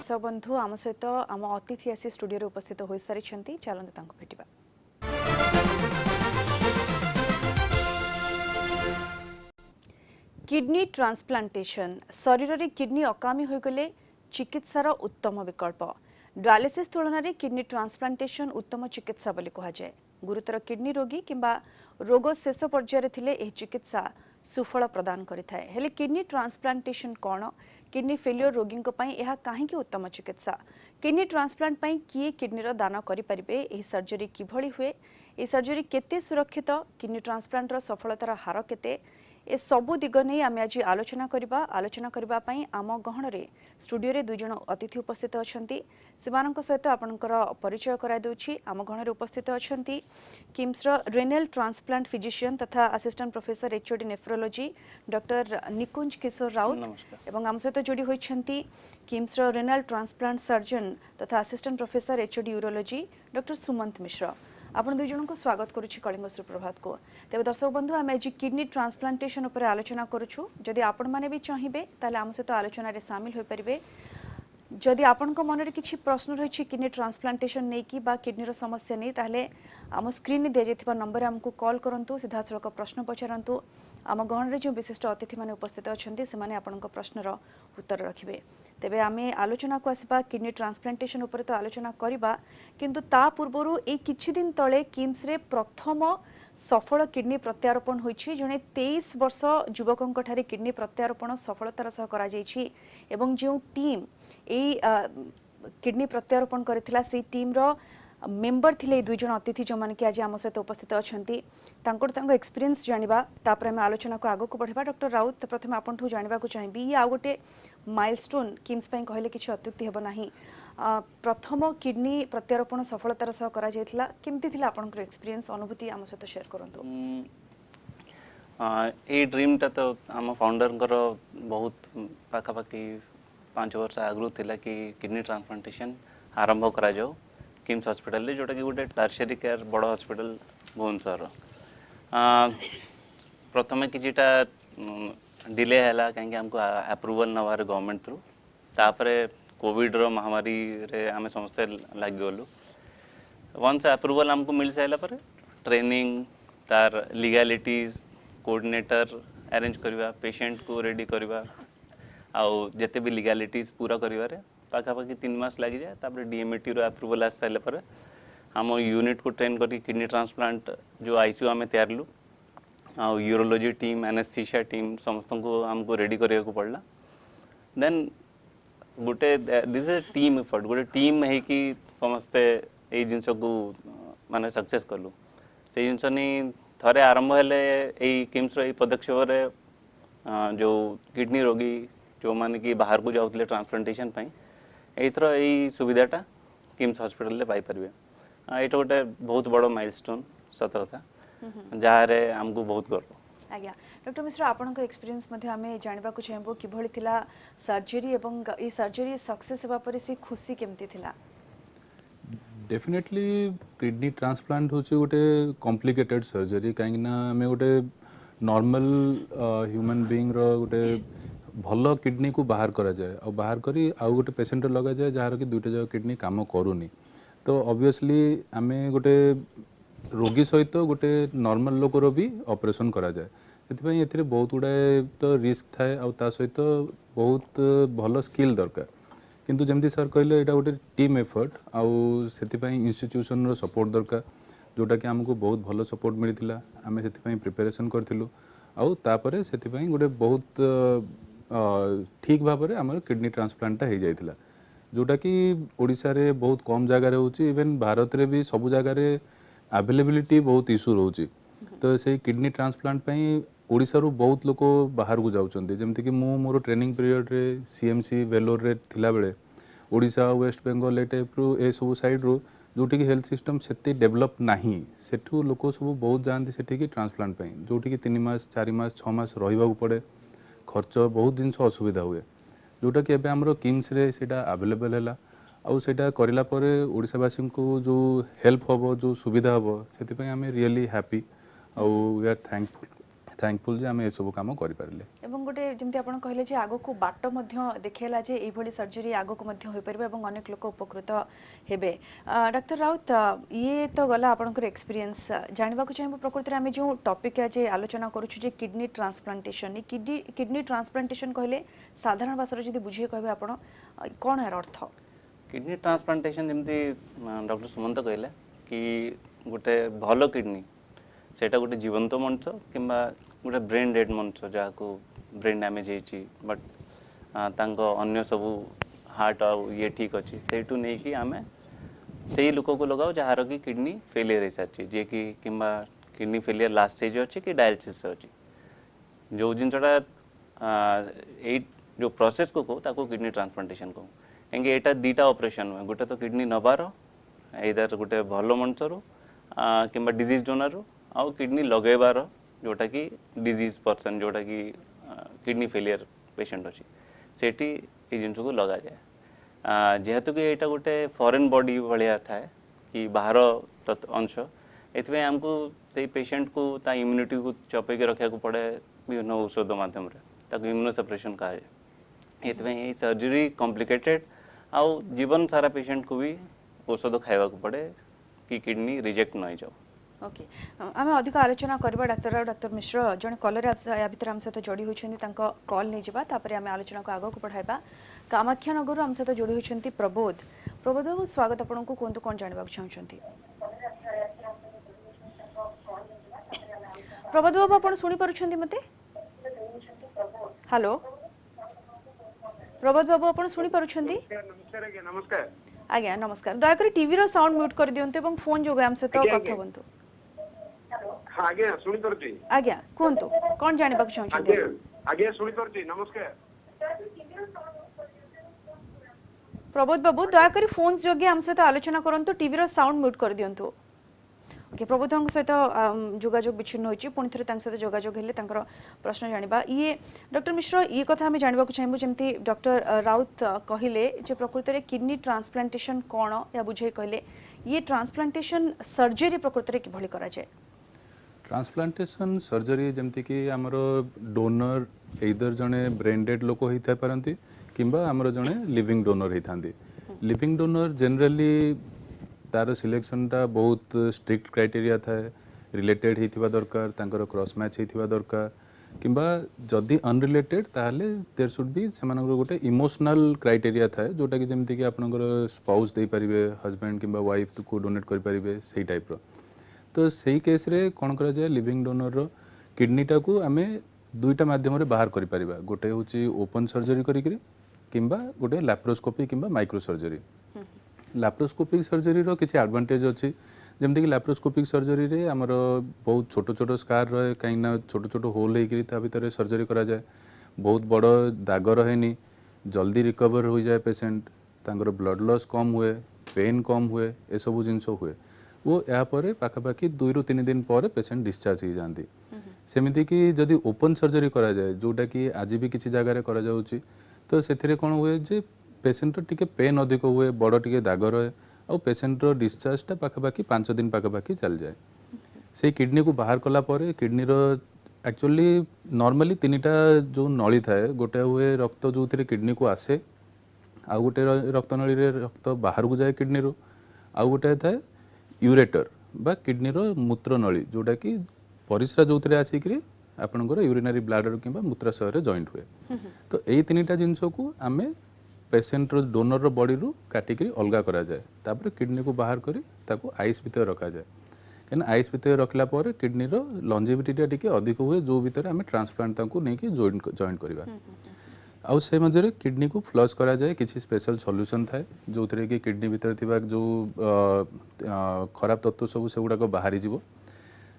दर्शक बंधु आम सहित आम अतिथि आसी स्टूडियो उपस्थित हो सारी चलते भेटा। किडनी ट्रांसप्लांटेशन शरीर रे किडनी अकामी होगले चिकित्सार उत्तम विकल्प। डायलिसिस तुलन में किडनी ट्रांसप्लांटेशन उत्तम चिकित्सा बोली कहुए। गुरुतर किडनी रोगी किंबा रोग शेष पर्यायर थिले एही चिकित्सा सुफल प्रदान करिथाए। हेले किडनी ट्रांसप्लांटेशन कौन, किडनी फेलियर रोगी कहीं उत्तम चिकित्सा, किडनी ट्रांसप्लांट पई किए किडनीर दान करें, यह सर्जरी किभली हुए, यह सर्जरी केते सुरक्षित, किडनी ट्रांसप्लांटर सफलतार हार केते, ए सबु दिग नहीं आम आज आलोचना करने आम गहन रे स्टूडियो रे दुई जन अतिथि उपस्थित अच्छा सहित आपणकर परिचय कराई दूची। आम गहन उपस्थित अच्छा किम्स रेनल ट्रांसप्लांट फिजिशियन तथा assistant professor HOD nephrology doctor Nikunj Kishore Raut एवं आम सहित जोड़ी होती किम्स रेनल ट्रांसप्लांट सर्जन तथा assistant professor HOD urology doctor Sumant Mishra. आपण दुई जन को स्वागत करुच्ची कलिंग सुप्रभात को। तेज दर्शक बंधु आम आज किडनी ट्रांसप्लांटेशन उपर आलोचना करुछु। जदि आपण माने भी चाहिए ताले आम सहित आलोचना रे शामिल हो पारिबे। जदि आपण को मन रे किछि प्रश्न रही किडनी ट्रांसप्लांटेशन नहीं कि बा किडनी समस्या नहीं ताले आम स्क्रीन दि जाइथिबा नंबर हमको कॉल करंतु, सीधा सड़क प्रश्न पचारंतु। आम गहन रे जो विशिष्ट अतिथि माने उपस्थित अछंती से माने आपनक प्रश्नर उत्तर रखिबे। तेबे आमे आलोचना को आसीबा किडनी ट्रांसप्लांटेशन उपर तो आलोचना करिबा, किंतु ता पूर्वरु ए किछि दिन तळे किम्स रे प्रथम सफल किडनी प्रत्यारोपण होइछि। जने 23 वर्ष युवकंक ठारे किडनी प्रत्यारोपण सफलतार सह करा जाइछि एवं जो टीम ए किडनी प्रत्यारोपण करथिला से टीम रो मेंबर थिले दुई जन अतिथि जो माने कि आज आम सहित उपस्थित अछंती तांको एक्सपीरियंस जानिबा तापर हम आलोचना को आगो को बढ़िबा। डॉक्टर राउत प्रथम आपन ठू जानिबा को चाहिबी ये आ गोटे माइलस्टोन किम्स पई कहले किछि अत्युक्ति हेबो नाही। प्रथम किडनी प्रत्यारोपण सफलतार सह करा जायथिला, केमती थिला आपनकर एक्सपीरियंस अनुभूति आम सहित शेयर करंतु। ए ड्रीम ता तो आम फाउंडर कर बहुत पाखा पाखी 5 वर्ष आगु थिला कि किडनी ट्रांसप्लांटेशन आरंभ करा जाओ किम्स हॉस्पिटल जोटा कि गोटे टर्शियरी केयर बड़ हॉस्पिटल भुवनेश्वर। प्रथम किटा डिले है कहीं आमको अप्रूवल नवार गवर्नमेंट थ्रू तापर कोविड रो महामारी रे आमे समस्ते लग गलु। वंस अप्रूवल आमको मिल सारा पर ट्रेनिंग तार लीगैलिटीज कोऑर्डिनेटर अरेंज करवा, पेशेंट को रेडी करवा आउ जते भी लीगैलिटीज पूरा करिवारे पाखापाखि 3 मास लग जाए। तापर डीएमटी रो अप्रूवल आस सारे पर आम यूनिट को ट्रेन करी किडनी ट्रांसप्लांट जो आईसीयू आम तैयारू आउ यूरोलॉजी टीम एनेस्थीसिया टीम समस्त को आमको रेडी करिया को पड़ला। देन गोटे दिस इज टीम एफर्ट, गोटे टीम है कि समस्ते ए जिनस को माने सक्सेस कलु। से जिनस नहीं थरे आरंभ हेले ए किम्स रो पदक्षेप रे जो किडनी रोगी जो माने कि बाहर को जाउतले ट्रांसप्लांटेशन पई एथर यही सुविधाटा किम्स हॉस्पिटल ले पाई परबे। एटा गोटे बहुत बड़ माइलस्टोन सत कथा जहाँ रे हमको बहुत गर्व। आज्ञा डॉक्टर मिश्र आपनक एक्सपीरियंस मध्ये आमे जानिबा को चाहबो किभली थिला सर्जरी एवं ई सर्जरी सक्सेस हेबा पर से खुशी केमती थिला। डेफिनेटली किडनी ट्रांसप्लांट होचे गोटे कॉम्प्लिकेटेड सर्जरी कहीं ना हमें गोटे नॉर्मल ह्यूमन बीइंग रो गोटे भल किडनी को बाहर करा जाए और बाहर करी आउ गोटे पेशेंट लगा जाए जार कि दुईटा जाक किडनी काम करूनी। तो ऑब्वियसली आमे गोटे रोगी सहित गोटे नॉर्मल लोकर भी ऑपरेशन करा जाए। से एथिरे बहुत गुड़ाए तो रिस्क थाए आ ता सहित बहुत भल स्किल दरकार। किंतु जमती सर कहले एटा गोटे टीम एफर्ट आउ सेतिपई इंस्टीट्यूशन रो सपोर्ट दरकार जोटा कि हमको बहुत भल सपोर्ट मिलता। आमे सेतिपई प्रिपरेशन करथिलु आउ तापरे सेतिपई गोटे बहुत ठीक भाव में आम किडनी ट्रांसप्लांटा हो जाइथिला जोटा कि ओडिशा रे बहुत कम जगह होची। इवन भारत रे भी सब जगह अवेलेबिलिटी बहुत इश्यू रोची। तो से किडनी ट्रांसप्लांट पई ओडिशा रू बहुत लोक बाहर को जाउछन्ते। जेमति कि मु मोर ट्रेनिंग पीरियड रे सीएमसी वेलोर रे थिला बेले ओडिशा वेस्ट बेंगल ए टाइप रू ए सब साइड रू जोटी कि हेल्थ सिस्टम सेते डेवलप नाही सेठू लोक सब बहुत जानते सेठी कि ट्रांसप्लांट पई जोटी कि 3 मास 4 मास 6 मास रहिबा को पड़े, खर्च बहुत जिनस असुविधा हुए जोटा कि एबे हमरो किम्स रे सेटा अवेलेबल हैला आउ सेटा करिला परे ओडिसावासी को जो हेल्प होबो जो सुविधा होबो सेति पई हमें रियली हैप्पी आउ वी आर थैंकफुल थैंकफुल जे आमे ए सब काम करि पारले एवं गोटे जमती आपण कहले जे आगो को बाट मध्य देखेला जे एई भली सर्जरी आगो को मध्य होई परबे एवं अनेक लोक उपकृत हेबे। डॉक्टर राउत ये तो गला आपनकर एक्सपीरियंस जानबा को चाहबो प्रकृति रे आमे जो टॉपिक जे आलोचना करूछु जे किडनी ट्रांसप्लांटेशन किडनी ट्रांसप्लांटेशन कहले साधारण भाषा रे जदी बुझिए कहबे आपण कोन है अर्थ? किडनी ट्रांसप्लांटेशन जमती डॉक्टर सुमंत कहले कि गोटे भलो किडनी सेटा गोटे जीवंत मंच किंबा गोटे ब्रेन डेड मंच जहाँ को ब्रेन डैमेज होती बट तांको अन्य सबू हार्ट आ ये ठीक अच्छी से नहीं कि आम से लोक को लगाओ जार कि किडनी फेलियर हो सारी जी कि किंबा किडनी फेलियर लास्ट स्टेज अच्छी कि डायलिसिस अच्छी जो जिनटा जो प्रोसेस को कहूँ ताको किडनी ट्रांसप्लांटेशन कहूँ कहीं यहाँ दीटा ऑपरेशन हुए गोटे तो किडनी नबार इधर गोटे भल मंचरू किंबा डिजीज डोनर आउ किडनी लगेबार जोटा कि डिजीज पर्सन जोटा कि किडनी फेलियर पेशेंट अच्छी सेठी ये जिन को लगा जाए जेहेतु कि यहाँ गोटे फॉरेन बॉडी भाया थाए कि बाहर अंश ये आमको से पेशेंट को ता इम्यूनिटी को चपेक रखा पड़े विभिन्न औषध मध्यम इम्यूनो सप्रेशन कहा जाए ये सर्जरी कॉम्प्लिकेटेड आउ जीवन सारा पेशेंट को भी औषध खावा पड़े कि किडनी रिजेक्ट न जाओ। ओके आम अधिक आलोचना करबा डॉक्टर मिश्र जन कलर या भितर आम सहित जोड़ी होइछन्ती तांको कॉल नै जिबा तापरे आम आलोचना को आगो को बढ़ाइबा। कामाख्यानगर आम सहित जोड़ी होइछन्ती प्रबोध बाबू स्वागत आपनको कोन कोन जानबा चाहछन्ती? प्रबोध बाबू आपण सुनी पारुछन्ती मते? हेलो प्रबोध बाबू आपण सुनी पारुछन्ती? नमस्कार आज्ञा नमस्कार दया करी टीवी रो साउंड म्यूट कर दियंतु एवं फोन जो आम सहित कथा बंतु। हाँ आज्ञा सुनी पारुछि आज्ञा कोनतु कोन जानबा चाहछन्ती? आज्ञा सुनी पारुछि नमस्कार प्रबोध बाबू दया करी फोन जोगे आम सहित आलोचना करंतु टीवी रो साउंड म्यूट कर दियंतु। ओके प्रबोध सहित जोगाजोग विच्छिन्न होइछि पुणी थरे तांक सहित जोगाजोग हेले तांकर प्रश्न जानिबा। ये डॉक्टर मिश्र ये कथा हमें जानबा को चाहबो जेमती डॉक्टर राउत कहिले जे प्रकृति रे किडनी ट्रांसप्लांटेशन कोन या बुझे कहले ये ट्रांसप्लांटेशन सर्जरी प्रकृति रे किभली करा जाय? ट्रांसप्लांटेशन सर्जरी जमती कि आमर डोनर एइदर जने ब्रेन डेड लोक होई थाय परंती किंबा आमर जने लिविंग डोनर होई थांदी। लिविंग डोनर जनरली तार सिलेक्शनटा बहुत स्ट्रिक्ट क्राइटेरिया थाए रिलेटेड होइथिबा दरकार तांकर क्रॉस मैच होइथिबा दरकार किंबा जदि अनरिलेटेड ताहले देयर शुड बी सेमानकर गोटे इमोशनल क्राइटेरिया थाए जोटा कि जेमती कि आपनकर स्पाउस दे परिबे हस्बैंड किंबा वाइफ को डोनेट करि परिबे सेही टाइप रो। तो सही केस रे कोन करा जाय लिविंग डोनर रो किडनीटा को आमे दुईटा माध्यम रे बाहर करि परिबा गोटे होची ओपन सर्जरी करि किंबा गोटे लैप्रोस्कोपी किंबा माइक्रो सर्जरी। लैप्रोस्कोपिक सर्जरी रो किसी एडवांटेज अच्छी जमती कि लैप्रोस्कोपिक सर्जरी रे हमर बहुत छोट छोट स्कार रहे कहीं ना छोट छोट होल होकर ता भीतर सर्जरी करा जाए बहुत बड़ दाग रहेनी जल्दी रिकवर हो जाए पेशेंट तांकर ब्लड लॉस कम हुए पेन कम हुए ए सब जिनस हुए वो यापर पाखापाखि 2 ରୁ 3 दिन पर पेशेंट डिस्चार्ज हो जाती। सेमिति कि जदि ओपन सर्जरी करा जाए जोटा कि आज भी किसी जगह करा जाउची तो से कौन हुए जे पेशेंट टिके पेन अधिक हुए बड़ टिके दाग रहे और पेशेंट डिस्चार्जटा पाखापाखि 5 दिन पाखापाखि चल जाए। से किडनी को बाहर कला परे किडनी एक्चुअली नॉर्मली 3टा जो नली थाए गोटे हुए रक्त जो किडनी को आसे आउ गोटे रक्त नली रे रक्त बाहर को जाए किडनी रो आउ गोटे थाए यूरेटर बा किडनी रो मूत्र नली जोटा कि परिस्रा जो आसिक आपणकर यूरिनरी ब्लाडर किंबा मूत्राशय रे जॉइंट हुए। तो यही 3टा जिनस को आमे पेशेंट रो डोनर रो बॉडी रू काटिकरी अलगा करा जाए तापर किडनी को बाहर करी ताको आइस भितर रखा जाए कहीं आइस भितर रखला पर किडनी रो लॉन्जेविटी टिके अधिक हुए जो भितर आमे ट्रांसप्लांट ताको नहीं कि जॉइन करबा आउ से मजरे किडनी को फ्लश करा जाए किसी स्पेशल सॉल्यूशन थाए जो थरे कि किडनी भितर थिबा जो खराब तत्व सब से गुडा को बाहरी जीवो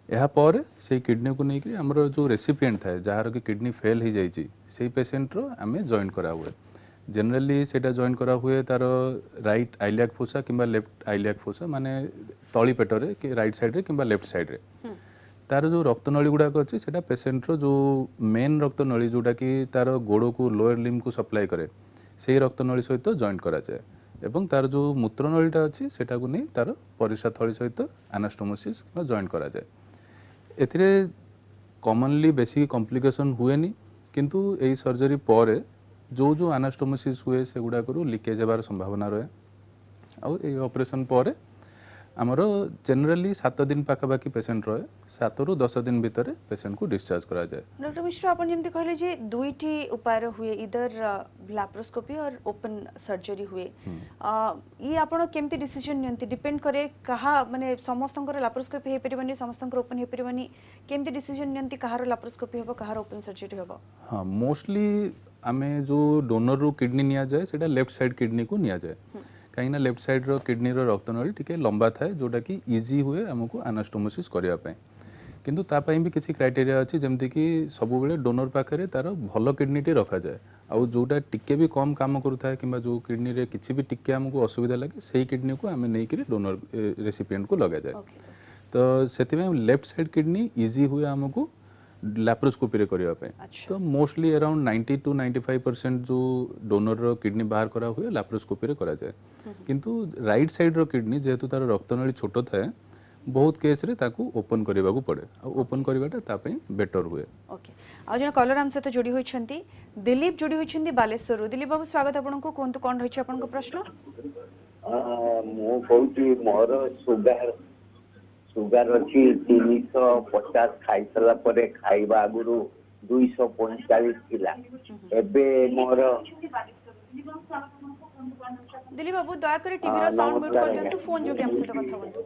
या पर से किडनी को नहीं कि हमर जो रेसिपिएंट थाए जार कि किडनी फेल हो जाइए से पेशेंट रो आमे जॉइन करा हुए जनरली सेटा जॉइन करा हुए तार राइट आइलियाक फोसा किंबा लेफ्ट आइलियाक फोसा माने तली पेटरे कि राइट साइड रे किंबा लेफ्ट साइड रे तार जो रक्त नली गुड़ाक अच्छी से पेशेंट रो जो मेन रक्त नली जोटा कि तार गोड़ को लोअर लिम्ब को सप्लाई करे से रक्त नली सहित जॉइन करा जाए एवं तार जो मूत्र नलीटा अच्छी सेटा को नहीं तार परिस्रा थली सहित एनास्टोमोसिस जॉइन करा जाए। एथिरे कॉमनली बेसिक कॉम्प्लिकेशन हुएनी किंतु एई सर्जरी पर जो जो एनास्टोमोसिस हुए से गुडा करू लीकेज हेबार संभावना रहे आउ ए ऑपरेशन पर आमर जनरली 7 दिन पाखापाखि पेशेंट रहे 7 रु 10 दिन भितर पेशेंट को डिस्चार्ज करा जाए। डॉक्टर मिश्र आपण जेमती कहले जे दुईटी उपाय हुए इधर लैप्रोस्कोपी और ओपन सर्जरी हुए ये आपण केमती डिसीजन नियंती डिपेंड करे कहा माने समस्तंकर लैप्रोस्कोपी हे परिबनी समस्तंकर ओपन हे परिबनी केमती डिसीजन नियंती कहार लैप्रोस्कोपी होबो कहार ओपन सर्जरी होबो। हाँ मोस्टली आमे जो डोनर रू किडनी निया जाए सेटा लेफ्ट साइड किडनी को निया जाए कहीं ना लेफ्ट साइड रो किडनी रो रक्तनली टिके लंबा थाए जोटा कि इजी हुए हमको एनास्टोमोसिस करिया पय किंतु ता पय भी किछि क्राइटेरिया अछि जेमति कि सब बेले डोनर पाखरे तार भलो किडनी टी रखा जाए आ जोटा टिके भी कम काम करूथा किबा जो किडनी रे किछि भी टिके हमको असुविधा लागे सेही किडनी को हमें नै करी डोनर रेसिपिएंट को लगा जाए तो सेति में लेफ्ट साइड किडनी इजी हुए हमको लैप्रोस्कोपी रे करिया पे तो मोस्टली अराउंड 90 to 95% जो डोनर रो किडनी बाहर करा हुए लैप्रोस्कोपी रे करा जाए किंतु राइट साइड रो किडनी जेहेतु तार रक्तनली छोटो थाए बहुत केस रे ताकू ओपन करबा को पड़े आ ओपन करबाटा ता पे बेटर हुए। ओके आ जन कॉलर हम सहित जोड़ी होइछंती दिलीप जोड़ी होइछंती बालेश्वर दिलीप बाबू स्वागत आपन को कोन तो कोन रहिछ आपन को प्रश्न। मु कहूची मोर सुगार अच्छी 350 खाई सारा पर खाइबा आगुरु 245 थिला एबे मोर दिलीप बाबू दया करे टीवी रो साउंड म्यूट कर दियंतु फोन जो हम सहित कथा बंतु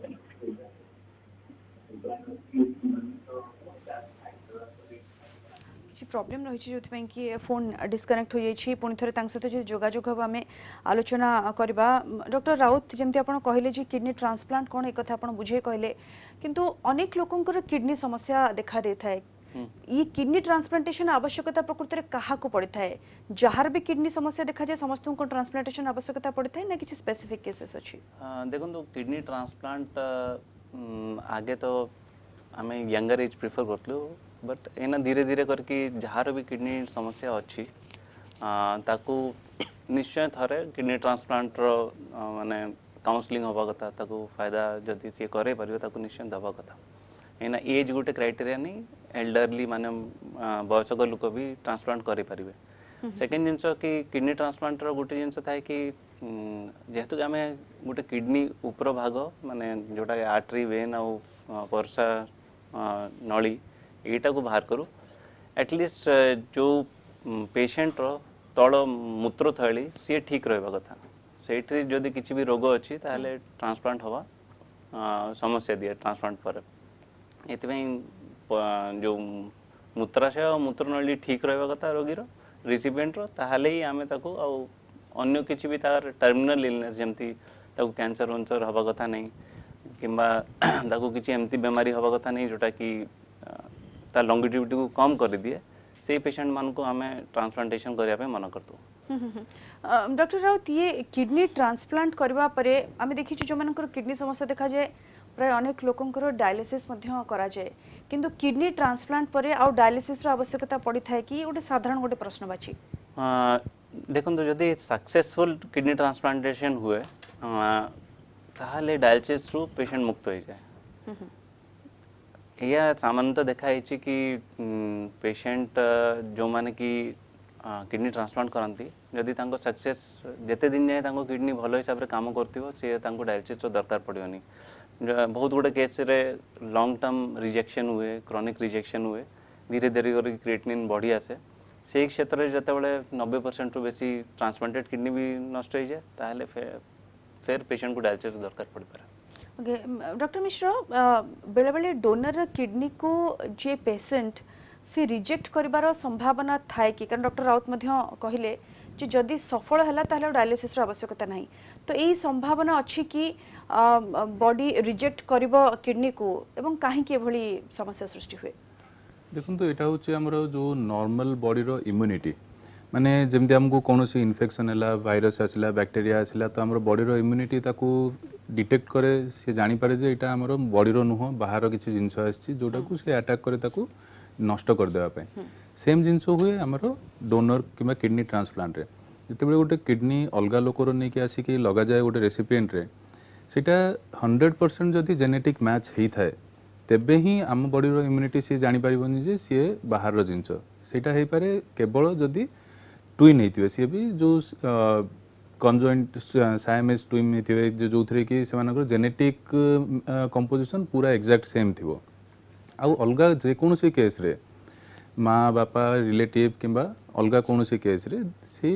किछि प्रॉब्लम रही छै जोथि कि फोन डिस्कनेक्ट हो जाई पुणी थरे तांग सहित जे जोगाजोग हम आमे आलोचना करबा। डॉक्टर राउत जेमति आपण कहले जे किडनी ट्रांसप्लांट कोन एक कथा आपण बुझे कहले किंतु अनेक लोकंकर किडनी समस्या देखा दे थाए ये किडनी ट्रांसप्लांटेशन आवश्यकता प्रकृति रे काहा को पड़े थाए जहार भी किडनी समस्या देखा जाए समस्त को ट्रांसप्लांटेशन आवश्यकता पड़े थाए ना किछि स्पेसिफिक केसेस अछि। देखो तो किडनी ट्रांसप्लांट आगे तो आम यंगर एज प्रिफर करतलु बट एना धीरे धीरे करके जहार भी किडनी समस्या अच्छी ताकू निश्चय थरे किडनी ट्रांसप्लांट रो माने काउंसलिंग होबा कथा ताकू फायदा जदि सी करे परियो ताकू निश्चय दबा कथा एना एज गोटे क्राइटेरिया नहीं एल्डरली माने वयस्क लोक भी ट्रांसप्लांट करि परिबे। सेकेंड जिनस कि किडनी ट्रांसप्लांट रो गोटे जिनस थाए कि जेहेतु कि आमे गोटे किडनी ऊपर भाग माने जोटा आर्टरी वेन आ परसा नली एटा को बाहर करू एटलिस्ट जो पेशेंट रो तल मूत्रथली सी ठीक रहबा कथा सेठी जदि किछि भी रोग अछि ताहले ट्रांसप्लांट होवा समस्या दिए ट्रांसप्लांट पर एतबे जो मूत्राशय और मूत्रनली ठीक रहबा कथा रोगी रो रिसिपिएंट रो ताहले ही आमे ताको आ अन्य किछि भी तार टर्मिनल इलनेस जेमति ताको कैंसर वंसर होबा कथा नहीं किंबा ताको किछि एमती बीमारी होबा कथा नहीं जोटा कि ता लॉन्गिविटी को कम कर दिए से पेशेंट मान को हमें ट्रांसप्लांटेशन करिया पे मना करतो। डॉक्टर राउत ये किडनी ट्रांसप्लांट करबा परे आमे देखि जो मानकर किडनी समस्या देखा जाए प्राय अनेक लोकंकर डायलिसिस मध्य करा जाए किंतु किडनी ट्रांसप्लांट परे आ डायलिसिस रो आवश्यकता पड़ी थाए कि ओटे साधारण गोटे प्रश्न बाची देखो तो जदि सक्सेसफुल किडनी ट्रांसप्लांटेशन हुए ताहले डायलिसिस रू पेशेंट मुक्त हो जाए। या सामान्यतः देखा है कि पेशेंट जो माने कि किडनी ट्रांसप्लांट करती जदि तांको सक्सेस जेते दिन जाए तांको किडनी भलो हिसाब रे काम करथिबो से तांको डायलिसिस रो दरकार पड़ियोनी। बहुत गुडे केस रे लॉन्ग टर्म रिजेक्शन हुए क्रॉनिक रिजेक्शन हुए धीरे धीरे करके क्रिएटिनिन बढ़ी आसे से क्षेत्र रे जते बेले 90% रु बेसी ट्रांसप्लांटेड किडनी भी नष्ट हो जाए ताहले फिर पेशेंट को डायलिसिस दरकार पड़ पारे। ओके डॉक्टर मिश्र बेले बेले डोनर किडनी को जे पेशेंट से रिजेक्ट करिवार संभावना थाए कि कारण डॉक्टर राउत मध्य कहले जे जदि सफल हैला ताहले डायलिसिस रो आवश्यकता नहीं तो एई संभावना अछि कि बॉडी रिजेक्ट करिवो किडनी को एवं काहे के भली समस्या सृष्टि हुए। देखो तो एटा होचे हमरो जो नॉर्मल बॉडी रो इम्यूनिटी माने जेमति हमको कोनोसी इन्फेक्शन हैला वायरस आसिला बैक्टीरिया आसिला तो हमरो बॉडी रो इम्यूनिटी ताको डिटेक्ट करे से जानि पारे जे एटा हमरो बॉडी रो नुह बाहर किछि जिंस आछि जोटा को से अटैक करे ताको नष्ट कर देबा पे सेम जिंस हुए हमरो डोनर किबा किडनी ट्रांसप्लांट रे जते बेले गोटे किडनी अलगा लोकर नै कि आसी कि लगा जाय गोटे रेसिपिएंट रे सेटा 100% जदि जेनेटिक मैच हेई थाए तेबे ही आम बॉडी रो इम्यूनिटी सी जानि परिबनी जे सी बाहर रो जिंस सेटा हे पारे केवल जदी ट्विन हेतिवे सी भी जो कंजॉइंट साइमेज ट्विन हेतिवे जो थरे कि सेमानकर जेनेटिक कंपोजिशन पूरा एग्जैक्ट सेम थिबो आउ अलगा जे कोनोसी केस रे माँ बापा रिलेटिव किंबा अलगा कोनोसी केस रे सी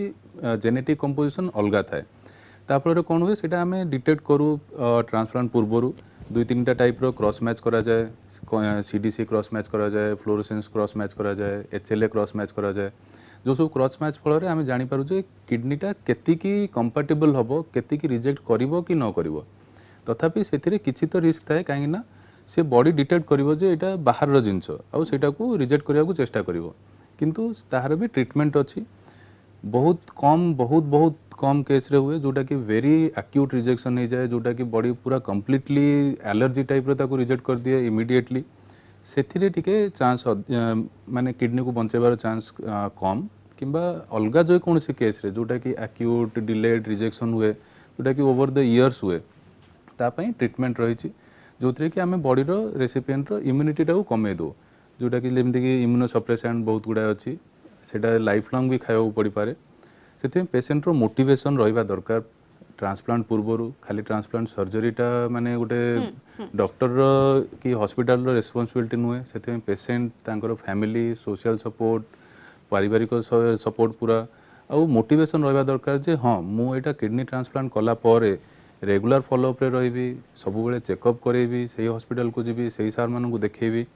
जेनेटिक कंपोजिशन अलगा थाए तापर कौन हुए सेटा आमे डिटेक्ट करू ट्रांसप्लांट पूर्वरु दुई तीन टाइप रो क्रॉस मैच करा जाए सीडीसी क्रॉस मैच करा जाए फ्लोरोसेंस क्रॉस मैच करा जाए एचएलए क्रॉस मैच करा जाए जो सब क्रॉस मैच फल आम जापर जे किडनीटा केतिकी कंपाटेबल हम केतिकी रिजेक्ट करिवो कि न करिवो तथापि से किसी तो रिस्क थाए कहीं से बॉडी डिटेक्ट करिवो जे एटा बाहर जिनस आउ सेटा को रिजेक्ट करने को चेष्टा करिवो किंतु तार भी ट्रीटमेंट अच्छी बहुत कम केस रे हुए जोटा कि वेरी एक्यूट रिजेक्शन हो जाए जोटा कि बॉडी पूरा कंप्लीटली एलर्जी टाइप रो ताको रिजेक्ट कर दिए इमीडिएटली से टिके चांस माने किडनी को बचाइबार चांस कम किंबा अलगा जो कौन सी केस रे जोटा कि एक्यूट डिलेड रिजेक्शन हुए जोटा कि ओवर द इयर्स हुए तापाई ट्रीटमेंट रही जो थी कि आम बॉडी रो रेसिपिएंट रो इम्यूनिटी टाको कमे दो जोटा कि जमीक इम्यूनो सप्रेसेंट बहुत गुड़ा अच्छी सेटा लाइफ लॉन्ग भी खाया पड़ पारे से पेसेंट रो मोटिवेशन रहिबा दरकार ट्रांसप्लांट पूर्वरु खाली ट्रांसप्लांट सर्जरीटा माने गोटे डॉक्टर रो कि हॉस्पिटल रो रेस्पोंसिबिलिटी नुहे से पेसेंट तांकर फैमिली सोशल सपोर्ट पारिवारिक सपोर्ट पूरा आउ मोटिवेशन रहिबा दरकार जे हाँ मु एटा किडनी ट्रांसप्लांट कला परे रेगुलर फॉलोअप रे रहिबी सब बेले चेकअप करेबी सही हॉस्पिटल को जीबी सही सार मानन को देखेबी